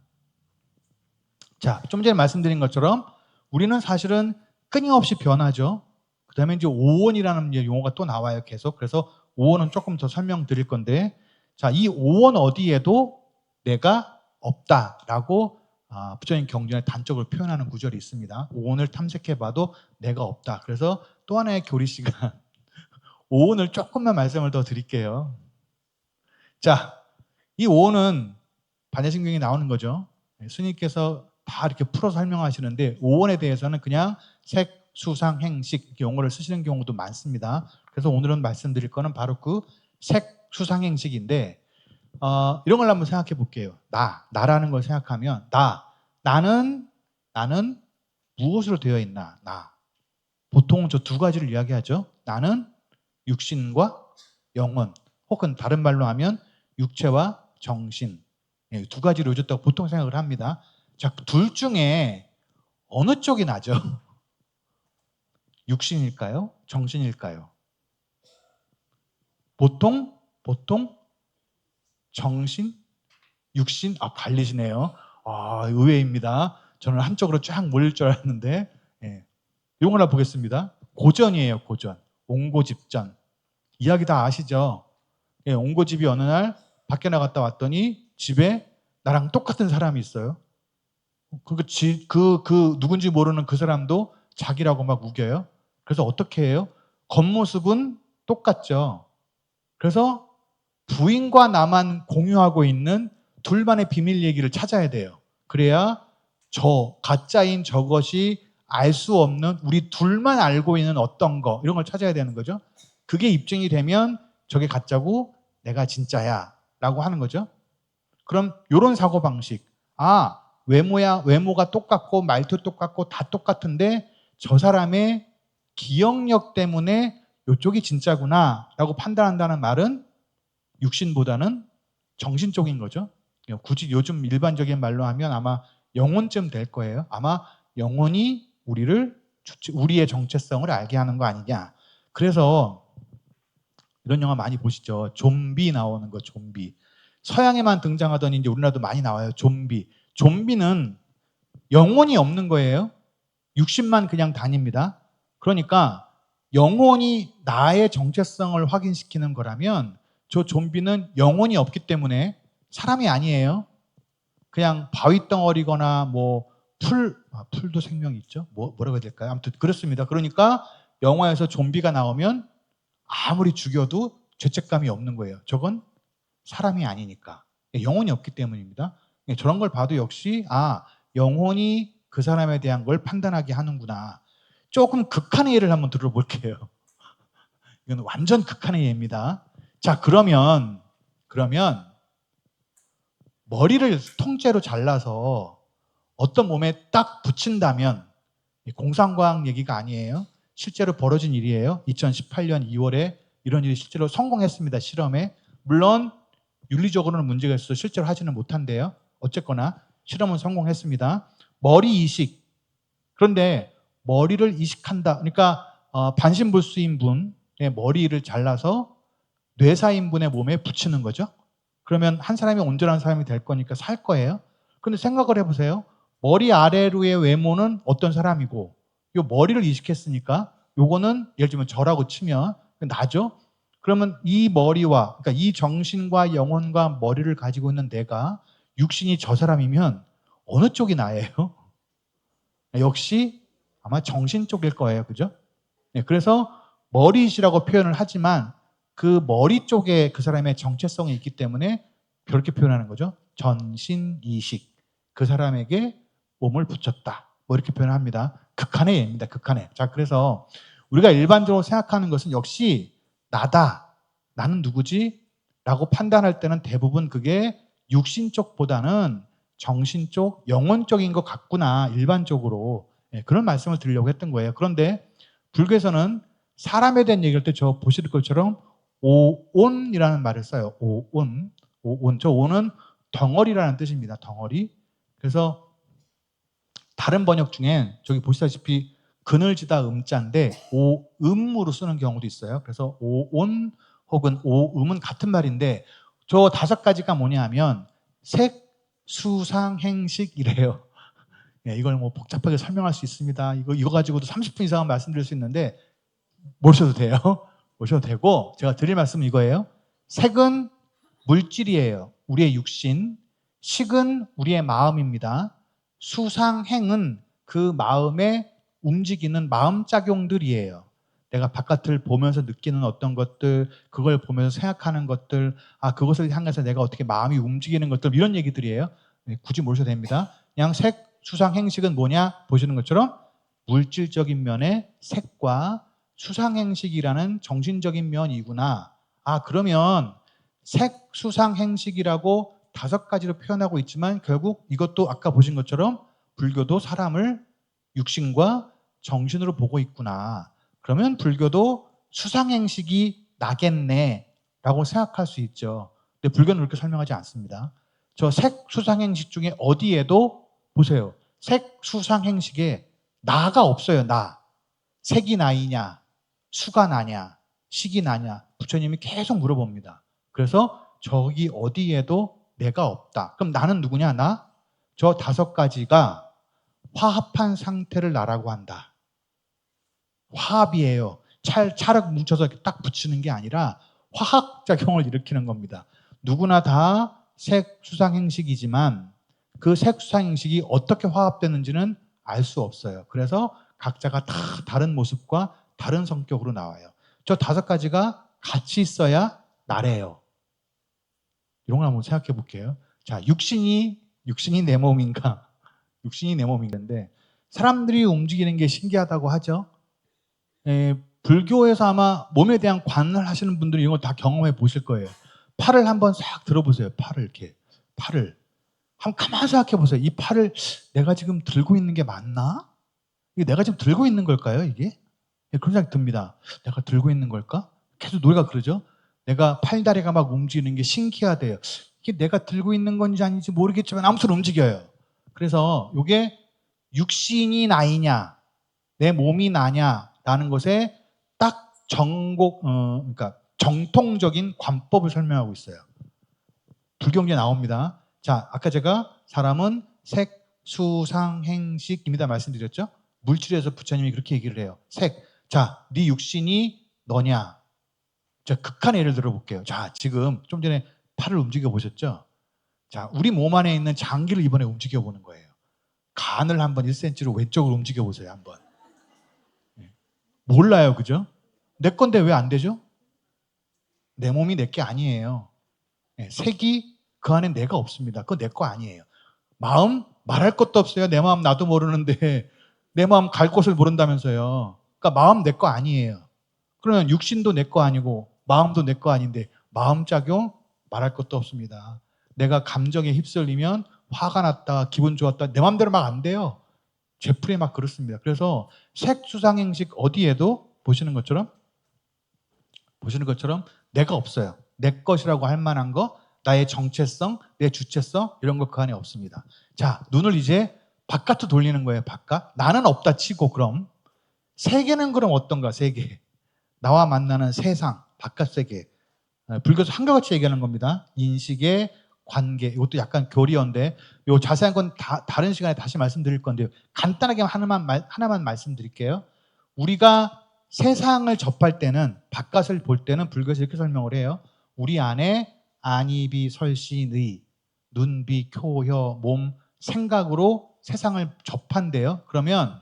Speaker 1: 자, 좀 전에 말씀드린 것처럼 우리는 사실은 끊임없이 변하죠. 그 다음에 이제 오원이라는 용어가 또 나와요. 계속. 그래서 오원은 조금 더 설명드릴 건데, 자, 이 오원 어디에도 내가 없다라고 부처님 경전에 단적으로 표현하는 구절이 있습니다. 오원을 탐색해봐도 내가 없다. 그래서 또 하나의 교리 시간, 오원을 조금만 말씀을 더 드릴게요. 자, 이 오원은 반야신경에 나오는 거죠. 스님께서 다 이렇게 풀어서 설명하시는데, 오원에 대해서는 그냥 색, 수상, 행식 이렇게 용어를 쓰시는 경우도 많습니다. 그래서 오늘은 말씀드릴 거는 바로 그 색, 수상, 행식인데, 이런 걸 한번 생각해 볼게요. 나라는 걸 생각하면, 나는 무엇으로 되어 있나? 보통 저 두 가지를 이야기하죠. 나는 육신과 영혼, 혹은 다른 말로 하면 육체와 정신, 두 가지로 이루어졌다고 보통 생각을 합니다. 자, 둘 중에 어느 쪽이 나죠? 육신일까요? 정신일까요? 보통 정신, 육신, 갈리시네요. 의외입니다. 저는 한쪽으로 쫙 몰릴 줄 알았는데, 이런 걸 보겠습니다. 고전이에요, 고전. 옹고집전. 이야기 다 아시죠? 옹고집이 어느 날 밖에 나갔다 왔더니 집에 나랑 똑같은 사람이 있어요. 그 누군지 모르는 그 사람도 자기라고 막 우겨요. 그래서 어떻게 해요? 겉모습은 똑같죠. 그래서 부인과 나만 공유하고 있는 둘만의 비밀 얘기를 찾아야 돼요. 그래야 저 가짜인 저것이 알 수 없는 우리 둘만 알고 있는 어떤 거 이런 걸 찾아야 되는 거죠. 그게 입증이 되면 저게 가짜고 내가 진짜야 라고 하는 거죠. 그럼 이런 사고방식, 외모가 똑같고 말투 똑같고 다 똑같은데 저 사람의 기억력 때문에 이쪽이 진짜구나 라고 판단한다는 말은 육신보다는 정신 쪽인 거죠. 굳이 요즘 일반적인 말로 하면 아마 영혼쯤 될 거예요. 아마 영혼이 우리의 정체성을 알게 하는 거 아니냐. 그래서 이런 영화 많이 보시죠. 좀비 나오는 거, 좀비. 서양에만 등장하더니 이제 우리나라도 많이 나와요. 좀비. 좀비는 영혼이 없는 거예요. 육신만 그냥 다닙니다. 그러니까 영혼이 나의 정체성을 확인시키는 거라면 저 좀비는 영혼이 없기 때문에 사람이 아니에요. 그냥 바위 덩어리거나 풀도 생명이 있죠. 뭐라고 해야 될까요? 아무튼 그렇습니다. 그러니까 영화에서 좀비가 나오면 아무리 죽여도 죄책감이 없는 거예요. 저건 사람이 아니니까. 영혼이 없기 때문입니다. 저런 걸 봐도 역시 영혼이 그 사람에 대한 걸 판단하게 하는구나. 조금 극한의 예를 한번 들어볼게요. 이건 완전 극한의 예입니다. 자, 그러면 머리를 통째로 잘라서 어떤 몸에 딱 붙인다면, 공상과학 얘기가 아니에요. 실제로 벌어진 일이에요. 2018년 2월에 이런 일이 실제로 성공했습니다. 실험에. 물론 윤리적으로는 문제가 있어서 실제로 하지는 못한대요. 어쨌거나 실험은 성공했습니다. 머리 이식. 그런데 머리를 이식한다. 그러니까 반신불수인 분의 머리를 잘라서 뇌사인분의 몸에 붙이는 거죠. 그러면 한 사람이 온전한 사람이 될 거니까 살 거예요. 그런데 생각을 해보세요. 머리 아래로의 외모는 어떤 사람이고 요 머리를 이식했으니까 요거는 예를 들면 저라고 치면 나죠. 그러면 이 머리와, 그러니까 이 정신과 영혼과 머리를 가지고 있는 내가, 육신이 저 사람이면 어느 쪽이 나예요? 역시 아마 정신 쪽일 거예요. 그죠? 그래서 머리이시라고 표현을 하지만 그 머리 쪽에 그 사람의 정체성이 있기 때문에 그렇게 표현하는 거죠. 전신이식. 그 사람에게 몸을 붙였다. 이렇게 표현합니다. 극한의 예입니다. 극한의. 자, 그래서 우리가 일반적으로 생각하는 것은 역시 나다. 나는 누구지? 라고 판단할 때는 대부분 그게 육신 쪽보다는 정신 쪽, 영혼 쪽인 것 같구나. 일반적으로. 그런 말씀을 드리려고 했던 거예요. 그런데 불교에서는 사람에 대한 얘기할 때 저 보실 것처럼 오온이라는 말을 써요. 오온. 저 온은 덩어리라는 뜻입니다. 덩어리. 그래서 다른 번역 중엔 저기 보시다시피 그늘지다 음자인데 오음으로 쓰는 경우도 있어요. 그래서 오온 혹은 오음은 같은 말인데 저 5가지가 뭐냐 하면 색, 수상, 행식이래요. 이걸 복잡하게 설명할 수 있습니다. 이거 가지고도 30분 이상은 말씀드릴 수 있는데 모르셔도 돼요. 보셔도 되고, 제가 드릴 말씀은 이거예요. 색은 물질이에요. 우리의 육신. 식은 우리의 마음입니다. 수상행은 그 마음에 움직이는 마음작용들이에요. 내가 바깥을 보면서 느끼는 어떤 것들, 그걸 보면서 생각하는 것들, 그것을 향해서 내가 어떻게 마음이 움직이는 것들, 이런 얘기들이에요. 굳이 모르셔도 됩니다. 그냥 색, 수상, 행식은 뭐냐? 보시는 것처럼 물질적인 면의 색과 수상, 행식이라는 정신적인 면이구나. 그러면 색, 수상, 행식이라고 5가지로 표현하고 있지만 결국 이것도 아까 보신 것처럼 불교도 사람을 육신과 정신으로 보고 있구나. 그러면 불교도 수상행식이 나겠네 라고 생각할 수 있죠. 근데 불교는 그렇게 설명하지 않습니다. 저 색, 수상행식 중에 어디에도 보세요. 색, 수상행식에 나가 없어요. 나. 색이 나이냐, 수가 나냐, 식이 나냐. 부처님이 계속 물어봅니다. 그래서 저기 어디에도 내가 없다. 그럼 나는 누구냐? 나? 저 5가지가 화합한 상태를 나라고 한다. 화합이에요. 찰흙 뭉쳐서 이렇게 딱 붙이는 게 아니라 화학작용을 일으키는 겁니다. 누구나 다 색, 수상, 행식이지만 그 색, 수상, 행식이 어떻게 화합되는지는 알 수 없어요. 그래서 각자가 다 다른 모습과 다른 성격으로 나와요. 저 5가지가 같이 있어야 나래요. 이런 걸 한번 생각해 볼게요. 자, 육신이 내 몸인가? 육신이 내 몸인데 사람들이 움직이는 게 신기하다고 하죠. 불교에서 아마 몸에 대한 관을 하시는 분들이 이런 거 다 경험해 보실 거예요. 팔을 한번 싹 들어보세요. 팔을 이렇게. 팔을. 한번 가만히 생각해 보세요. 이 팔을 내가 지금 들고 있는 게 맞나? 이게 내가 지금 들고 있는 걸까요, 이게? 그런 생각이 듭니다. 내가 들고 있는 걸까? 계속 노래가 그러죠. 내가 팔다리가 막 움직이는 게 신기하대요. 이게 내가 들고 있는 건지 아닌지 모르겠지만 아무튼 움직여요. 그래서 이게 육신이 나이냐, 내 몸이 나냐라는 것에 딱 그러니까 정통적인 관법을 설명하고 있어요. 불경기에 나옵니다. 자, 아까 제가 사람은 색, 수, 상, 행, 식입니다 말씀드렸죠? 물질에서 부처님이 그렇게 얘기를 해요. 색. 자, 네 육신이 너냐? 자, 극한의 예를 들어볼게요. 자, 지금 좀 전에 팔을 움직여 보셨죠? 자, 우리 몸 안에 있는 장기를 이번에 움직여 보는 거예요. 간을 한번 1cm로 왼쪽으로 움직여 보세요, 한번. 몰라요, 그죠? 내 건데 왜 안 되죠? 내 몸이 내 게 아니에요. 색이 그 안에 내가 없습니다. 그건 내 거 아니에요. 마음 말할 것도 없어요. 내 마음 나도 모르는데 내 마음 갈 곳을 모른다면서요. 그러니까 마음 내 거 아니에요. 그러면 육신도 내 거 아니고 마음도 내 거 아닌데 마음작용 말할 것도 없습니다. 내가 감정에 휩쓸리면 화가 났다, 기분 좋았다, 내 마음대로 막 안 돼요. 제풀이 막 그렇습니다. 그래서 색수상행식 어디에도 보시는 것처럼 내가 없어요. 내 것이라고 할 만한 거, 나의 정체성, 내 주체성 이런 거 그 안에 없습니다. 자, 눈을 이제 바깥으로 돌리는 거예요. 바깥. 나는 없다 치고 그럼 세계는 그럼 어떤가? 세계. 나와 만나는 세상, 바깥 세계. 불교에서 한결같이 얘기하는 겁니다. 인식의 관계. 이것도 약간 교리어인데 요 자세한 건 다른 시간에 다시 말씀드릴 건데요. 간단하게 하나만 말씀드릴게요. 우리가 세상을 접할 때는 바깥을 볼 때는 불교에서 이렇게 설명을 해요. 우리 안에 안이비 설신의 눈비 쿄 혀 몸 생각으로 세상을 접한대요. 그러면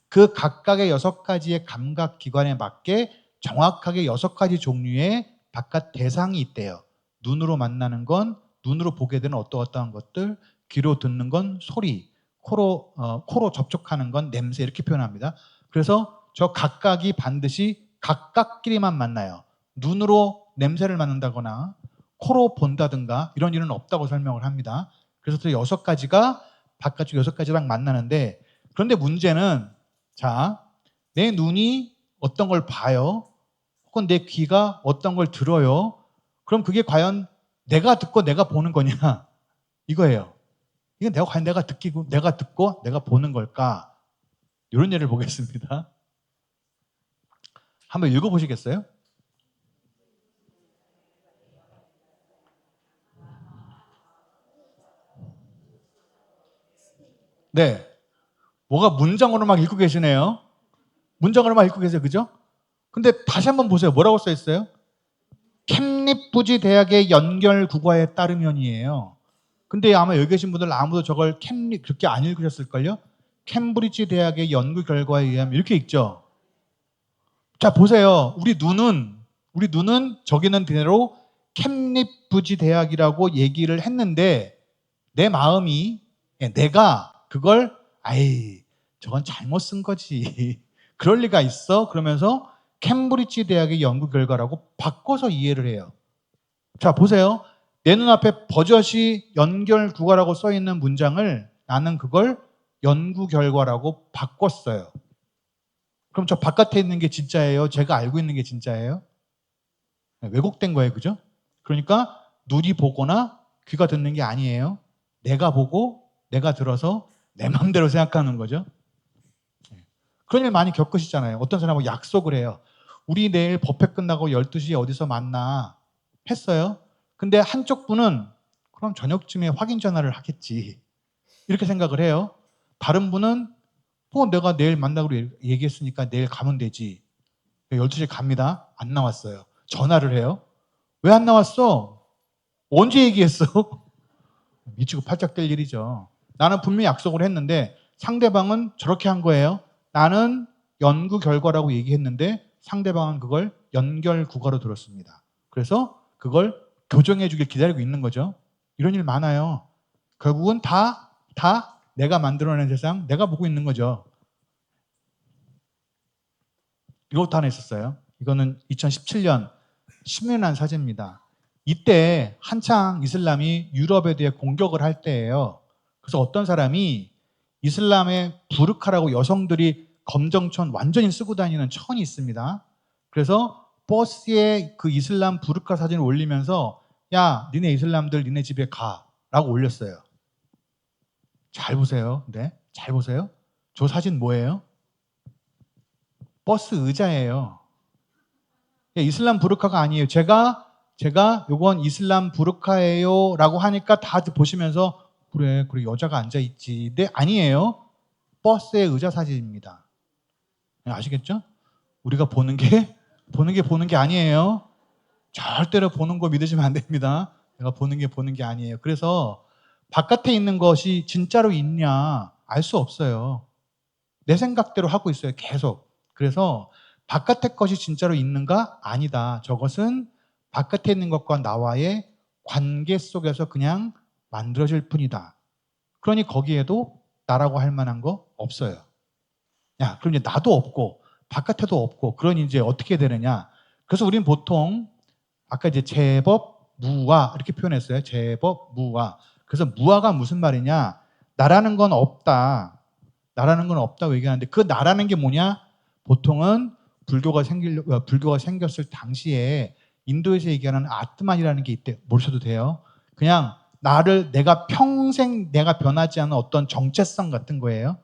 Speaker 1: 그 각각의 6가지의 감각 기관에 맞게 정확하게 6가지 종류의 바깥 대상이 있대요. 눈으로 만나는 건 눈으로 보게 되는 어떠한 것들, 귀로 듣는 건 소리, 코로 접촉하는 건 냄새 이렇게 표현합니다. 그래서 저 각각이 반드시 각각끼리만 만나요. 눈으로 냄새를 맡는다거나 코로 본다든가 이런 일은 없다고 설명을 합니다. 그래서 또 6가지가 바깥쪽 6가지랑 만나는데 그런데 문제는 자, 내 눈이 어떤 걸 봐요. 혹은 내 귀가 어떤 걸 들어요. 그럼 그게 과연 내가 듣고 내가 보는 거냐? 이거예요. 이건 과연 내가 듣고 내가 보는 걸까? 이런 예를 보겠습니다. 한번 읽어보시겠어요? 네. 뭐가 문장으로 막 읽고 계시네요. 문장으로 막 읽고 계세요. 그죠? 근데 다시 한번 보세요. 뭐라고 써 있어요? 캡립부지 대학의 연결 국어에 따르면이에요. 근데 아마 여기 계신 분들 아무도 저걸 캡립 그렇게 안 읽으셨을걸요? 캠브리지 대학의 연구 결과에 의하면 이렇게 읽죠. 자, 보세요. 우리 눈은 저기는 대로 캠립부지 대학이라고 얘기를 했는데 내 마음이 내가 그걸 아이 저건 잘못 쓴 거지. 그럴 리가 있어? 그러면서 캠브리지 대학의 연구 결과라고 바꿔서 이해를 해요. 자, 보세요. 내 눈앞에 버젓이 연결 국어라고 써 있는 문장을 나는 그걸 연구 결과라고 바꿨어요. 그럼 저 바깥에 있는 게 진짜예요? 제가 알고 있는 게 진짜예요? 왜곡된 거예요. 그죠? 그러니까 눈이 보거나 귀가 듣는 게 아니에요. 내가 보고 내가 들어서 내 마음대로 생각하는 거죠. 그런 일 많이 겪으시잖아요. 어떤 사람하고 약속을 해요. 우리 내일 법회 끝나고 12시에 어디서 만나 했어요. 근데 한쪽 분은 그럼 저녁쯤에 확인 전화를 하겠지. 이렇게 생각을 해요. 다른 분은 내가 내일 만나기로 얘기했으니까 내일 가면 되지. 12시에 갑니다. 안 나왔어요. 전화를 해요. 왜 안 나왔어? 언제 얘기했어? 미치고 팔짝 뛸 일이죠. 나는 분명히 약속을 했는데 상대방은 저렇게 한 거예요. 나는 연구 결과라고 얘기했는데 상대방은 그걸 연결 국어로 들었습니다. 그래서 그걸 교정해 주길 기다리고 있는 거죠. 이런 일 많아요. 결국은 다 내가 만들어낸 세상, 내가 보고 있는 거죠. 이것도 하나 있었어요. 이거는 2017년 10년 한 사진입니다. 이때 한창 이슬람이 유럽에 대해 공격을 할 때예요. 그래서 어떤 사람이 이슬람의 부르카라고 여성들이 검정천 완전히 쓰고 다니는 천이 있습니다. 그래서 버스에 그 이슬람 부르카 사진을 올리면서 야, 니네 이슬람들 니네 집에 가 라고 올렸어요. 잘 보세요. 네, 잘 보세요. 저 사진 뭐예요? 버스 의자예요. 이슬람 부르카가 아니에요. 제가 요건 이슬람 부르카예요 라고 하니까 다들 보시면서 그래 여자가 앉아있지. 근데 아니에요. 버스의 의자 사진입니다. 아시겠죠? 우리가 보는 게 아니에요. 절대로 보는 거 믿으시면 안 됩니다. 내가 보는 게 아니에요. 그래서 바깥에 있는 것이 진짜로 있냐 알 수 없어요. 내 생각대로 하고 있어요. 계속. 그래서 바깥의 것이 진짜로 있는가? 아니다. 저것은 바깥에 있는 것과 나와의 관계 속에서 그냥 만들어질 뿐이다. 그러니 거기에도 나라고 할 만한 거 없어요. 야, 그럼 이제 나도 없고 바깥에도 없고 그러니 이제 어떻게 되느냐? 그래서 우리는 보통 아까 이제 제법 무와 이렇게 표현했어요. 제법 무와. 그래서 무아가 무슨 말이냐? 나라는 건 없다. 나라는 건 없다고 얘기하는데 그 나라는 게 뭐냐? 보통은 불교가 생겼을 당시에 인도에서 얘기하는 아트만이라는 게 있대. 모르셔도 돼요. 그냥 내가 평생 내가 변하지 않은 어떤 정체성 같은 거예요.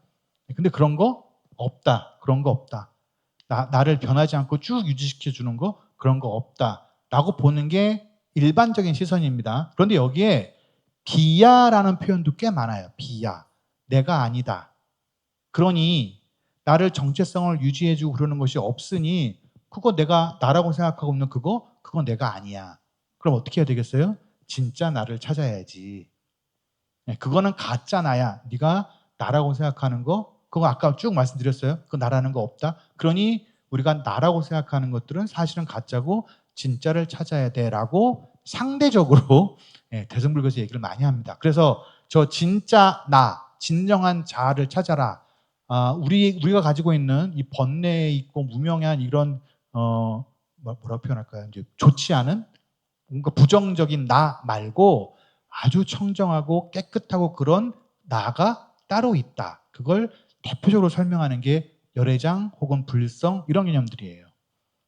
Speaker 1: 근데 그런 거 없다. 그런 거 없다. 나를 변하지 않고 쭉 유지시켜 주는 거 그런 거 없다. 라고 보는 게 일반적인 시선입니다. 그런데 여기에 비야라는 표현도 꽤 많아요. 비야. 내가 아니다. 그러니 나를 정체성을 유지해주고 그러는 것이 없으니 그거 내가 나라고 생각하고 있는 그건 내가 아니야. 그럼 어떻게 해야 되겠어요? 진짜 나를 찾아야지. 그거는 가짜 나야. 네가 나라고 생각하는 거 그거 아까 쭉 말씀드렸어요. 그 나라는 거 없다. 그러니 우리가 나라고 생각하는 것들은 사실은 가짜고 진짜를 찾아야 돼라고 상대적으로 대승불교에서 얘기를 많이 합니다. 그래서 저 진짜 나, 진정한 자아를 찾아라. 우리가 가지고 있는 이 번뇌에 있고 무명한 이런 뭐라고 표현할까요? 이제 좋지 않은 뭔가 부정적인 나 말고 아주 청정하고 깨끗하고 그런 나가 따로 있다. 그걸 대표적으로 설명하는 게 열애장 혹은 불성 이런 개념들이에요.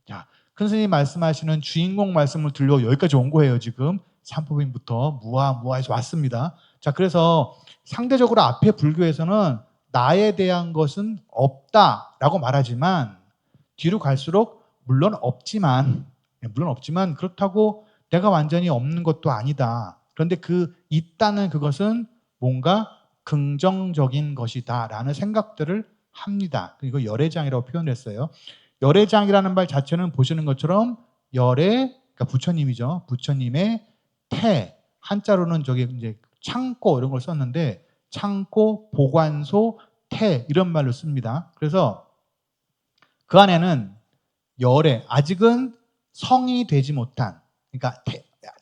Speaker 1: 자, 큰 스님이 말씀하시는 주인공 말씀을 들려 여기까지 온 거예요. 지금 삼법인부터 무아에서 왔습니다. 자, 그래서 상대적으로 앞에 불교에서는 나에 대한 것은 없다라고 말하지만 뒤로 갈수록 물론 없지만 그렇다고 내가 완전히 없는 것도 아니다. 그런데 그 있다는 그것은 뭔가 긍정적인 것이다라는 생각들을 합니다. 이거 열애장이라고 표현했어요. 열애장이라는 말 자체는 보시는 것처럼 열애, 그러니까 부처님이죠. 부처님의 태, 한자로는 저기 이제 창고 이런 걸 썼는데 창고, 보관소, 태 이런 말로 씁니다. 그래서 그 안에는 열애, 아직은 성이 되지 못한, 그러니까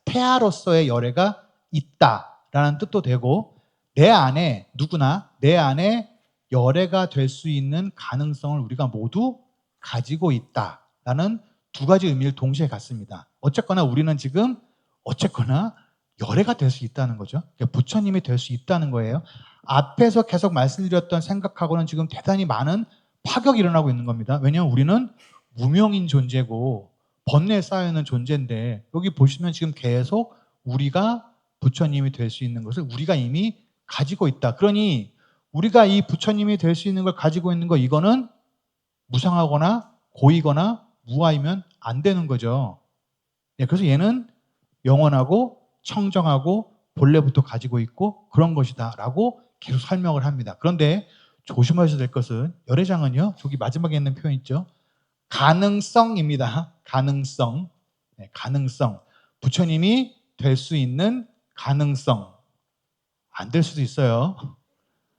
Speaker 1: 태아로서의 열애가 있다라는 뜻도 되고, 내 안에 누구나 내 안에 열애가 될 수 있는 가능성을 우리가 모두 가지고 있다라는 두 가지 의미를 동시에 갖습니다. 어쨌거나 우리는 지금 어쨌거나 열애가 될 수 있다는 거죠. 그러니까 부처님이 될 수 있다는 거예요. 앞에서 계속 말씀드렸던 생각하고는 지금 대단히 많은 파격이 일어나고 있는 겁니다. 왜냐하면 우리는 무명인 존재고 번뇌에 쌓여있는 존재인데, 여기 보시면 지금 계속 우리가 부처님이 될 수 있는 것을 우리가 이미 가지고 있다. 그러니 우리가 이 부처님이 될 수 있는 걸 가지고 있는 거, 이거는 무상하거나 고이거나 무아이면 안 되는 거죠. 네, 그래서 얘는 영원하고 청정하고 본래부터 가지고 있고 그런 것이다 라고 계속 설명을 합니다. 그런데 조심하셔야 될 것은, 열애장은요, 저기 마지막에 있는 표현 있죠, 가능성입니다. 가능성. 네, 가능성. 부처님이 될 수 있는 가능성. 안 될 수도 있어요.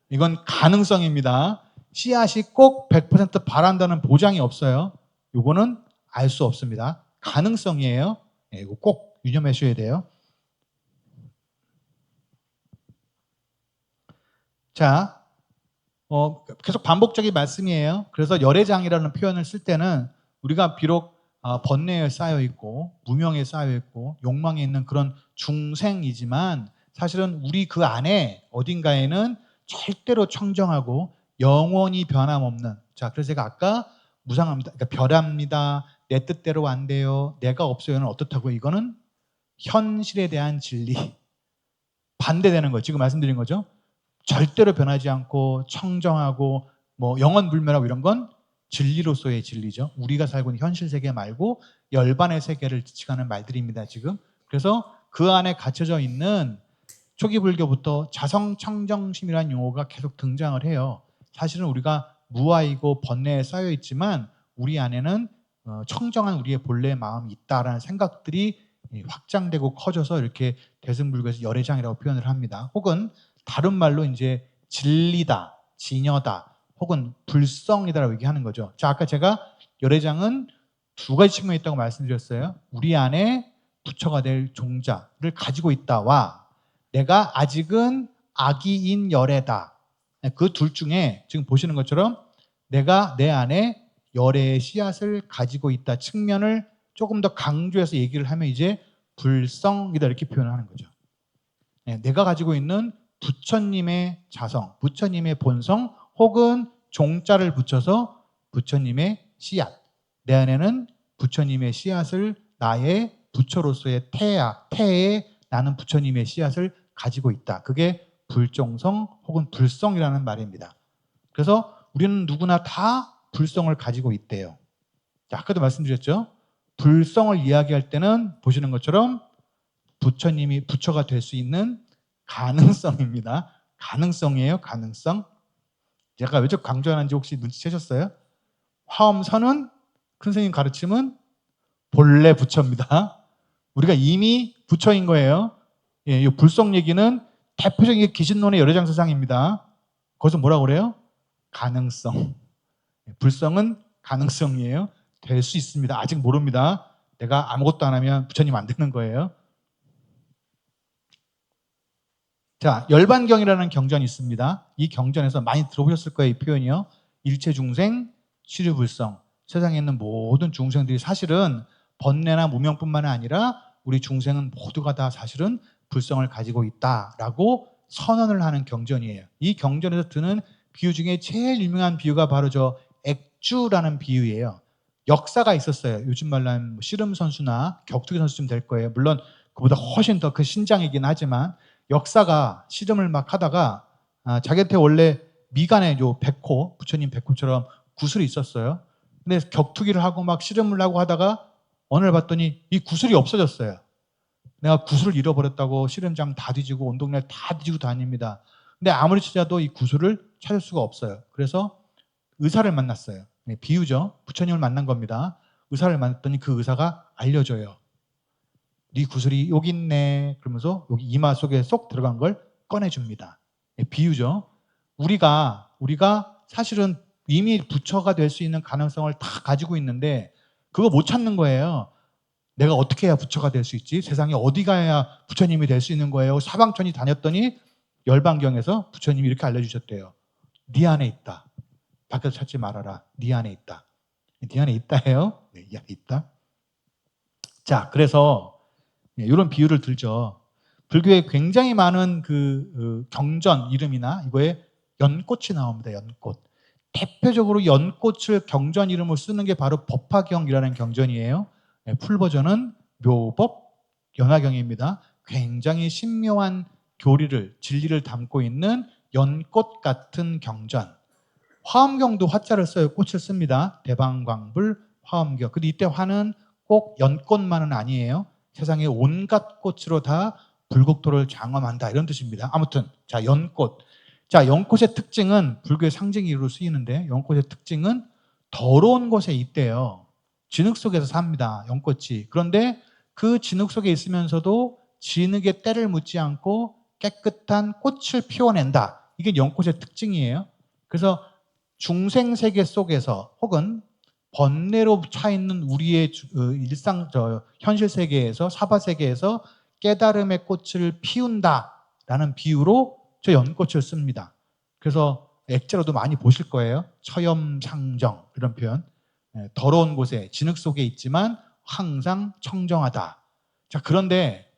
Speaker 1: 이건 가능성입니다. 씨앗이 꼭 100% 바란다는 보장이 없어요. 이거는 알 수 없습니다. 가능성이에요. 네, 이거 꼭 유념하셔야 돼요. 자, 계속 반복적인 말씀이에요. 그래서 열애장이라는 표현을 쓸 때는 우리가 비록 번뇌에 쌓여 있고 무명에 쌓여 있고 욕망에 있는 그런 중생이지만, 사실은 우리 그 안에 어딘가에는 절대로 청정하고 영원히 변함없는, 자, 그래서 제가 아까 무상합니다, 그러니까 별합니다, 내 뜻대로 안 돼요, 내가 없어요는 어떻다고요? 이거는 현실에 대한 진리, 반대되는 거예요. 지금 말씀드린 거죠. 절대로 변하지 않고 청정하고 뭐 영원불멸하고 이런 건 진리로서의 진리죠. 우리가 살고 있는 현실 세계 말고 열반의 세계를 지칭하는 말들입니다, 지금. 그래서 그 안에 갇혀져 있는, 초기 불교부터 자성청정심이라는 용어가 계속 등장을 해요. 사실은 우리가 무아이고 번뇌에 쌓여 있지만 우리 안에는 청정한 우리의 본래의 마음이 있다라는 생각들이 확장되고 커져서 이렇게 대승불교에서 열애장이라고 표현을 합니다. 혹은 다른 말로 이제 진리다, 진여다, 혹은 불성이다라고 얘기하는 거죠. 자, 아까 제가 열애장은 두 가지 측면이 있다고 말씀드렸어요. 우리 안에 부처가 될 종자를 가지고 있다와 내가 아직은 아기인 열애다. 그 둘 중에 지금 보시는 것처럼 내가 내 안에 열애의 씨앗을 가지고 있다 측면을 조금 더 강조해서 얘기를 하면 이제 불성이다 이렇게 표현하는 거죠. 내가 가지고 있는 부처님의 자성, 부처님의 본성, 혹은 종자를 붙여서 부처님의 씨앗, 내 안에는 부처님의 씨앗을, 나의 부처로서의 태에 나는 부처님의 씨앗을 가지고 있다. 그게 불종성 혹은 불성이라는 말입니다. 그래서 우리는 누구나 다 불성을 가지고 있대요. 자, 아까도 말씀드렸죠. 불성을 이야기할 때는 보시는 것처럼 부처님이 부처가 될 수 있는 가능성입니다. 가능성이에요. 가능성. 제가 왜 저 강조하는지 혹시 눈치채셨어요? 화엄선은, 큰 스님 가르침은 본래 부처입니다. 우리가 이미 부처인 거예요. 예, 이 불성 얘기는 대표적인 기신론의 열애장 사상입니다. 거기서 뭐라고 그래요? 가능성. 불성은 가능성이에요. 될 수 있습니다. 아직 모릅니다. 내가 아무것도 안 하면 부처님 안 되는 거예요. 자, 열반경이라는 경전이 있습니다. 이 경전에서 많이 들어보셨을 거예요. 이 표현이요. 일체중생, 치류불성. 세상에 있는 모든 중생들이 사실은 번뇌나 무명뿐만 아니라 우리 중생은 모두가 다 사실은 불성을 가지고 있다라고 선언을 하는 경전이에요. 이 경전에서 드는 비유 중에 제일 유명한 비유가 바로 저 액주라는 비유예요. 역사가 있었어요. 요즘 말로 하면 씨름 선수나 격투기 선수쯤 될 거예요. 물론 그보다 훨씬 더 그 신장이긴 하지만, 역사가 씨름을 막 하다가 자기한테 원래 미간에 요 백호, 부처님 백호처럼 구슬이 있었어요. 근데 격투기를 하고 막 씨름을 하고 하다가 어느 날 봤더니 이 구슬이 없어졌어요. 내가 구슬을 잃어버렸다고 씨름장 다 뒤지고 온 동네 다 뒤지고 다닙니다. 근데 아무리 찾아도 이 구슬을 찾을 수가 없어요. 그래서 의사를 만났어요. 네, 비유죠. 부처님을 만난 겁니다. 의사를 만났더니 그 의사가 알려줘요. 네 구슬이 여기 있네. 그러면서 여기 이마 속에 쏙 들어간 걸 꺼내줍니다. 네, 비유죠. 우리가 사실은 이미 부처가 될 수 있는 가능성을 다 가지고 있는데 그거 못 찾는 거예요. 내가 어떻게 해야 부처가 될 수 있지? 세상에 어디 가야 부처님이 될 수 있는 거예요? 사방천이 다녔더니 열반경에서 부처님이 이렇게 알려주셨대요. 네 안에 있다. 밖에서 찾지 말아라. 네 안에 있다. 네 안에 있다 해요? 네, 이 안에 있다. 자, 그래서 이런 비유를 들죠. 불교에 굉장히 많은 경전 이름이나 이거에 연꽃이 나옵니다. 연꽃. 대표적으로 연꽃을 경전 이름으로 쓰는 게 바로 법화경이라는 경전이에요. 풀 버전은 묘법 연화경입니다. 굉장히 신묘한 교리를 진리를 담고 있는 연꽃 같은 경전. 화엄경도 화자를 써요. 꽃을 씁니다. 대방광불 화엄경. 근데 이때 화는 꼭 연꽃만은 아니에요. 세상의 온갖 꽃으로 다 불국토를 장엄한다 이런 뜻입니다. 아무튼 자 연꽃. 자 연꽃의 특징은 불교의 상징으로 쓰이는데 연꽃의 특징은 더러운 곳에 있대요. 진흙 속에서 삽니다. 연꽃이. 그런데 그 진흙 속에 있으면서도 진흙에 때를 묻지 않고 깨끗한 꽃을 피워낸다. 이게 연꽃의 특징이에요. 그래서 중생세계 속에서 혹은 번뇌로 차 있는 우리의 일상 현실 세계에서 사바 세계에서 깨달음의 꽃을 피운다라는 비유로 저 연꽃을 씁니다. 그래서 액자로도 많이 보실 거예요. 처염상정 이런 표현. 더러운 곳에 진흙 속에 있지만 항상 청정하다. 자, 그런데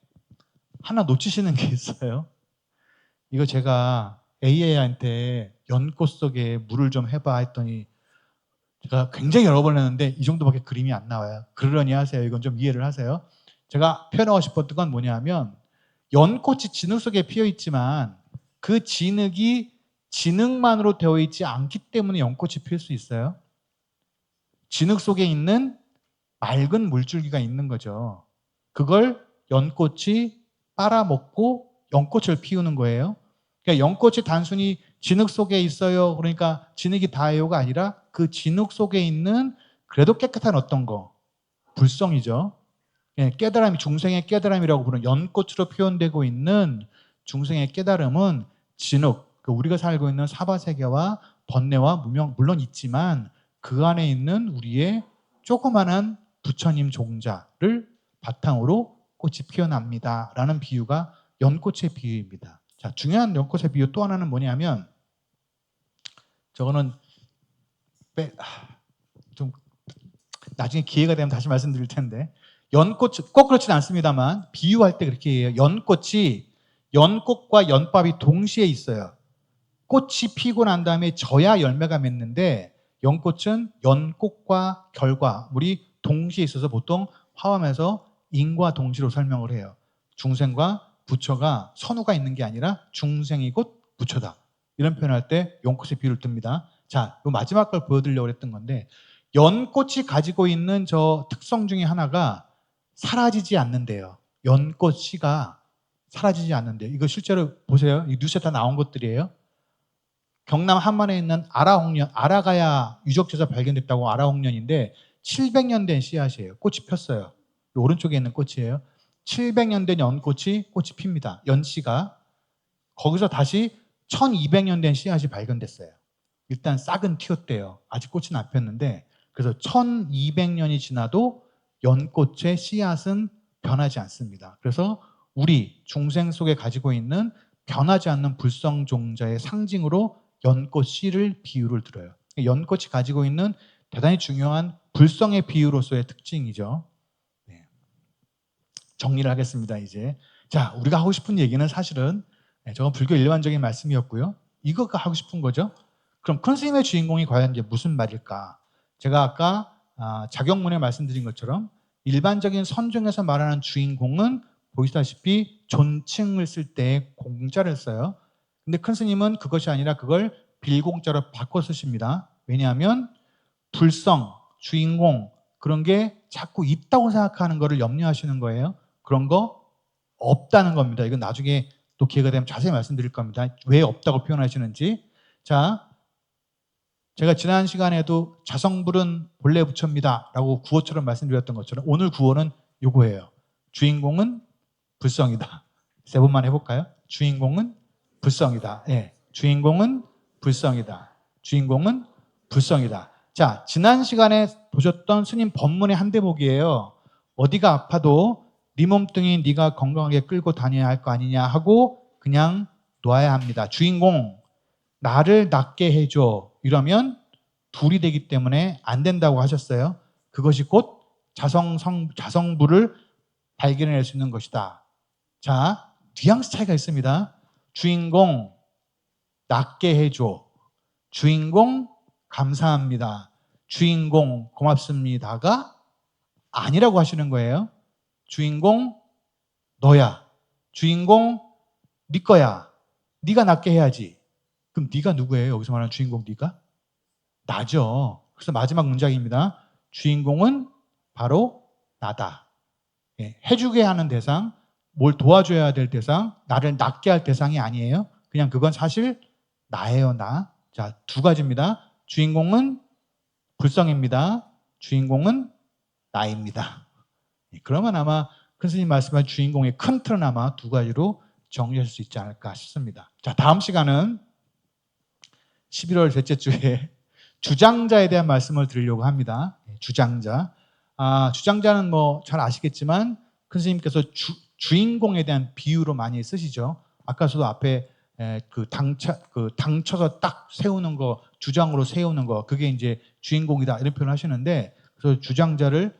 Speaker 1: 하나 놓치시는 게 있어요. 이거 제가 AI한테 연꽃 속에 물을 좀 해봐 했더니 제가 굉장히 여러 번 했는데 이 정도밖에 그림이 안 나와요. 그러려니 하세요. 이건 좀 이해를 하세요. 제가 표현하고 싶었던 건 뭐냐면 연꽃이 진흙 속에 피어 있지만 그 진흙이 진흙만으로 되어 있지 않기 때문에 연꽃이 필 수 있어요. 진흙 속에 있는 맑은 물줄기가 있는 거죠. 그걸 연꽃이 빨아먹고 연꽃을 피우는 거예요. 그러니까 연꽃이 단순히 진흙 속에 있어요. 그러니까 진흙이 다예요가 아니라 그 진흙 속에 있는 그래도 깨끗한 어떤 거, 불성이죠. 깨달음이 중생의 깨달음이라고 부르는 연꽃으로 표현되고 있는 중생의 깨달음은 진흙, 우리가 살고 있는 사바세계와 번뇌와 물론 있지만 그 안에 있는 우리의 조그만한 부처님 종자를 바탕으로 꽃이 피어납니다. 라는 비유가 연꽃의 비유입니다. 자, 중요한 연꽃의 비유 또 하나는 뭐냐면 저거는 좀 나중에 기회가 되면 다시 말씀드릴 텐데 연꽃 꼭 그렇진 않습니다만 비유할 때 그렇게 해요. 연꽃과 연밥이 동시에 있어요. 꽃이 피고 난 다음에 져야 열매가 맺는데 연꽃은 연꽃과 결과물이 동시에 있어서 보통 화엄에서 인과 동시로 설명을 해요. 중생과 부처가 선후가 있는 게 아니라 중생이 곧 부처다. 이런 표현할 때 연꽃의 비유를 듭니다. 자, 요 마지막 걸 보여드리려고 했던 건데 연꽃이 가지고 있는 저 특성 중에 하나가 사라지지 않는데요. 연꽃 씨가 사라지지 않는데요. 이거 실제로 보세요. 이 뉴스에 다 나온 것들이에요. 경남 한만에 있는 아라홍련, 아라가야 유적지에서 발견됐다고 아라홍련인데 700년 된 씨앗이에요. 꽃이 폈어요. 이 오른쪽에 있는 꽃이에요. 700년 된 연꽃이 꽃이 핍니다. 연씨가. 거기서 다시 1200년 된 씨앗이 발견됐어요. 일단 싹은 튀었대요. 아직 꽃은 안 폈는데 그래서 1200년이 지나도 연꽃의 씨앗은 변하지 않습니다. 그래서 우리 중생 속에 가지고 있는 변하지 않는 불성종자의 상징으로 연꽃 씨를 비유를 들어요. 연꽃이 가지고 있는 대단히 중요한 불성의 비유로서의 특징이죠. 네. 정리를 하겠습니다. 이제 자, 우리가 하고 싶은 얘기는 사실은 저건 불교 일반적인 말씀이었고요. 이거가 하고 싶은 거죠. 그럼 큰 스님의 주인공이 과연 이제 무슨 말일까? 제가 아까 자경문에 말씀드린 것처럼 일반적인 선종에서 말하는 주인공은 보시다시피 존칭을 쓸 때 공자를 써요. 근데 큰 스님은 그것이 아니라 그걸 빌공자로 바꿔 쓰십니다. 왜냐하면 불성, 주인공 그런 게 자꾸 있다고 생각하는 거를 염려하시는 거예요. 그런 거 없다는 겁니다. 이건 나중에 또 기회가 되면 자세히 말씀드릴 겁니다. 왜 없다고 표현하시는지. 자, 제가 지난 시간에도 자성불은 본래 부처입니다 라고 구호처럼 말씀드렸던 것처럼 오늘 구호는 요거예요. 주인공은 불성이다. 세 번만 해볼까요? 주인공은 불성이다. 예, 주인공은 불성이다. 주인공은 불성이다. 자, 지난 시간에 보셨던 스님 법문의 한 대목이에요. 어디가 아파도 네 몸뚱이 네가 건강하게 끌고 다녀야 할 거 아니냐 하고 그냥 놔야 합니다. 주인공 나를 낫게 해줘. 이러면 둘이 되기 때문에 안 된다고 하셨어요. 그것이 곧 자성불을 발견해낼 수 있는 것이다. 자, 뉘앙스 차이가 있습니다. 주인공 낫게 해줘. 주인공 감사합니다. 주인공 고맙습니다가 아니라고 하시는 거예요. 주인공 너야. 주인공 네 거야. 네가 낫게 해야지. 그럼 네가 누구예요? 여기서 말하는 주인공 네가? 나죠. 그래서 마지막 문장입니다. 주인공은 바로 나다. 예, 해주게 하는 대상, 뭘 도와줘야 될 대상, 나를 낫게 할 대상이 아니에요. 그냥 그건 사실 나예요, 나. 자, 두 가지입니다. 주인공은 불성입니다. 주인공은 나입니다. 예, 그러면 아마 큰 스님 말씀한 주인공의 큰 틀은 아마 두 가지로 정리할 수 있지 않을까 싶습니다. 자, 다음 시간은 11월 셋째 주에 주장자에 대한 말씀을 드리려고 합니다. 주장자. 주장자는 뭐 잘 아시겠지만 큰 스님께서 주인공에 대한 비유로 많이 쓰시죠. 아까서도 앞에 당쳐서 딱 세우는 거, 주장으로 세우는 거, 그게 이제 주인공이다 이런 표현을 하시는데, 그래서 주장자를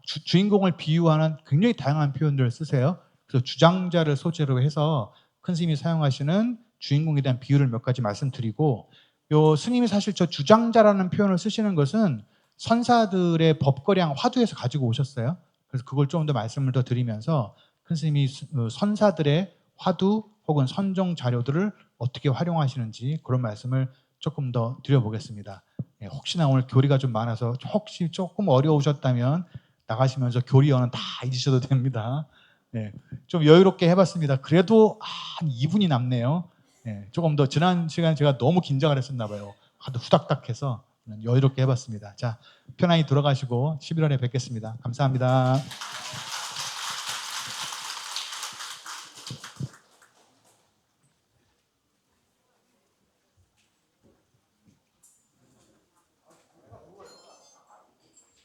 Speaker 1: 주인공을 비유하는 굉장히 다양한 표현들을 쓰세요. 그래서 주장자를 소재로 해서 큰 스님이 사용하시는 주인공에 대한 비유를 몇 가지 말씀드리고, 요 스님이 사실 저 주장자라는 표현을 쓰시는 것은 선사들의 법거량 화두에서 가지고 오셨어요. 그래서 그걸 좀 더 말씀을 더 드리면서 큰 스님이 선사들의 화두 혹은 선종 자료들을 어떻게 활용하시는지 그런 말씀을 조금 더 드려보겠습니다. 혹시나 오늘 교리가 좀 많아서 혹시 조금 어려우셨다면 나가시면서 교리어는 다 잊으셔도 됩니다. 좀 여유롭게 해봤습니다. 그래도 한 2분이 남네요. 조금 더 지난 시간 제가 너무 긴장을 했었나 봐요. 하도 후닥닥해서 여유롭게 해봤습니다. 자, 편안히 들어가시고 11월에 뵙겠습니다. 감사합니다.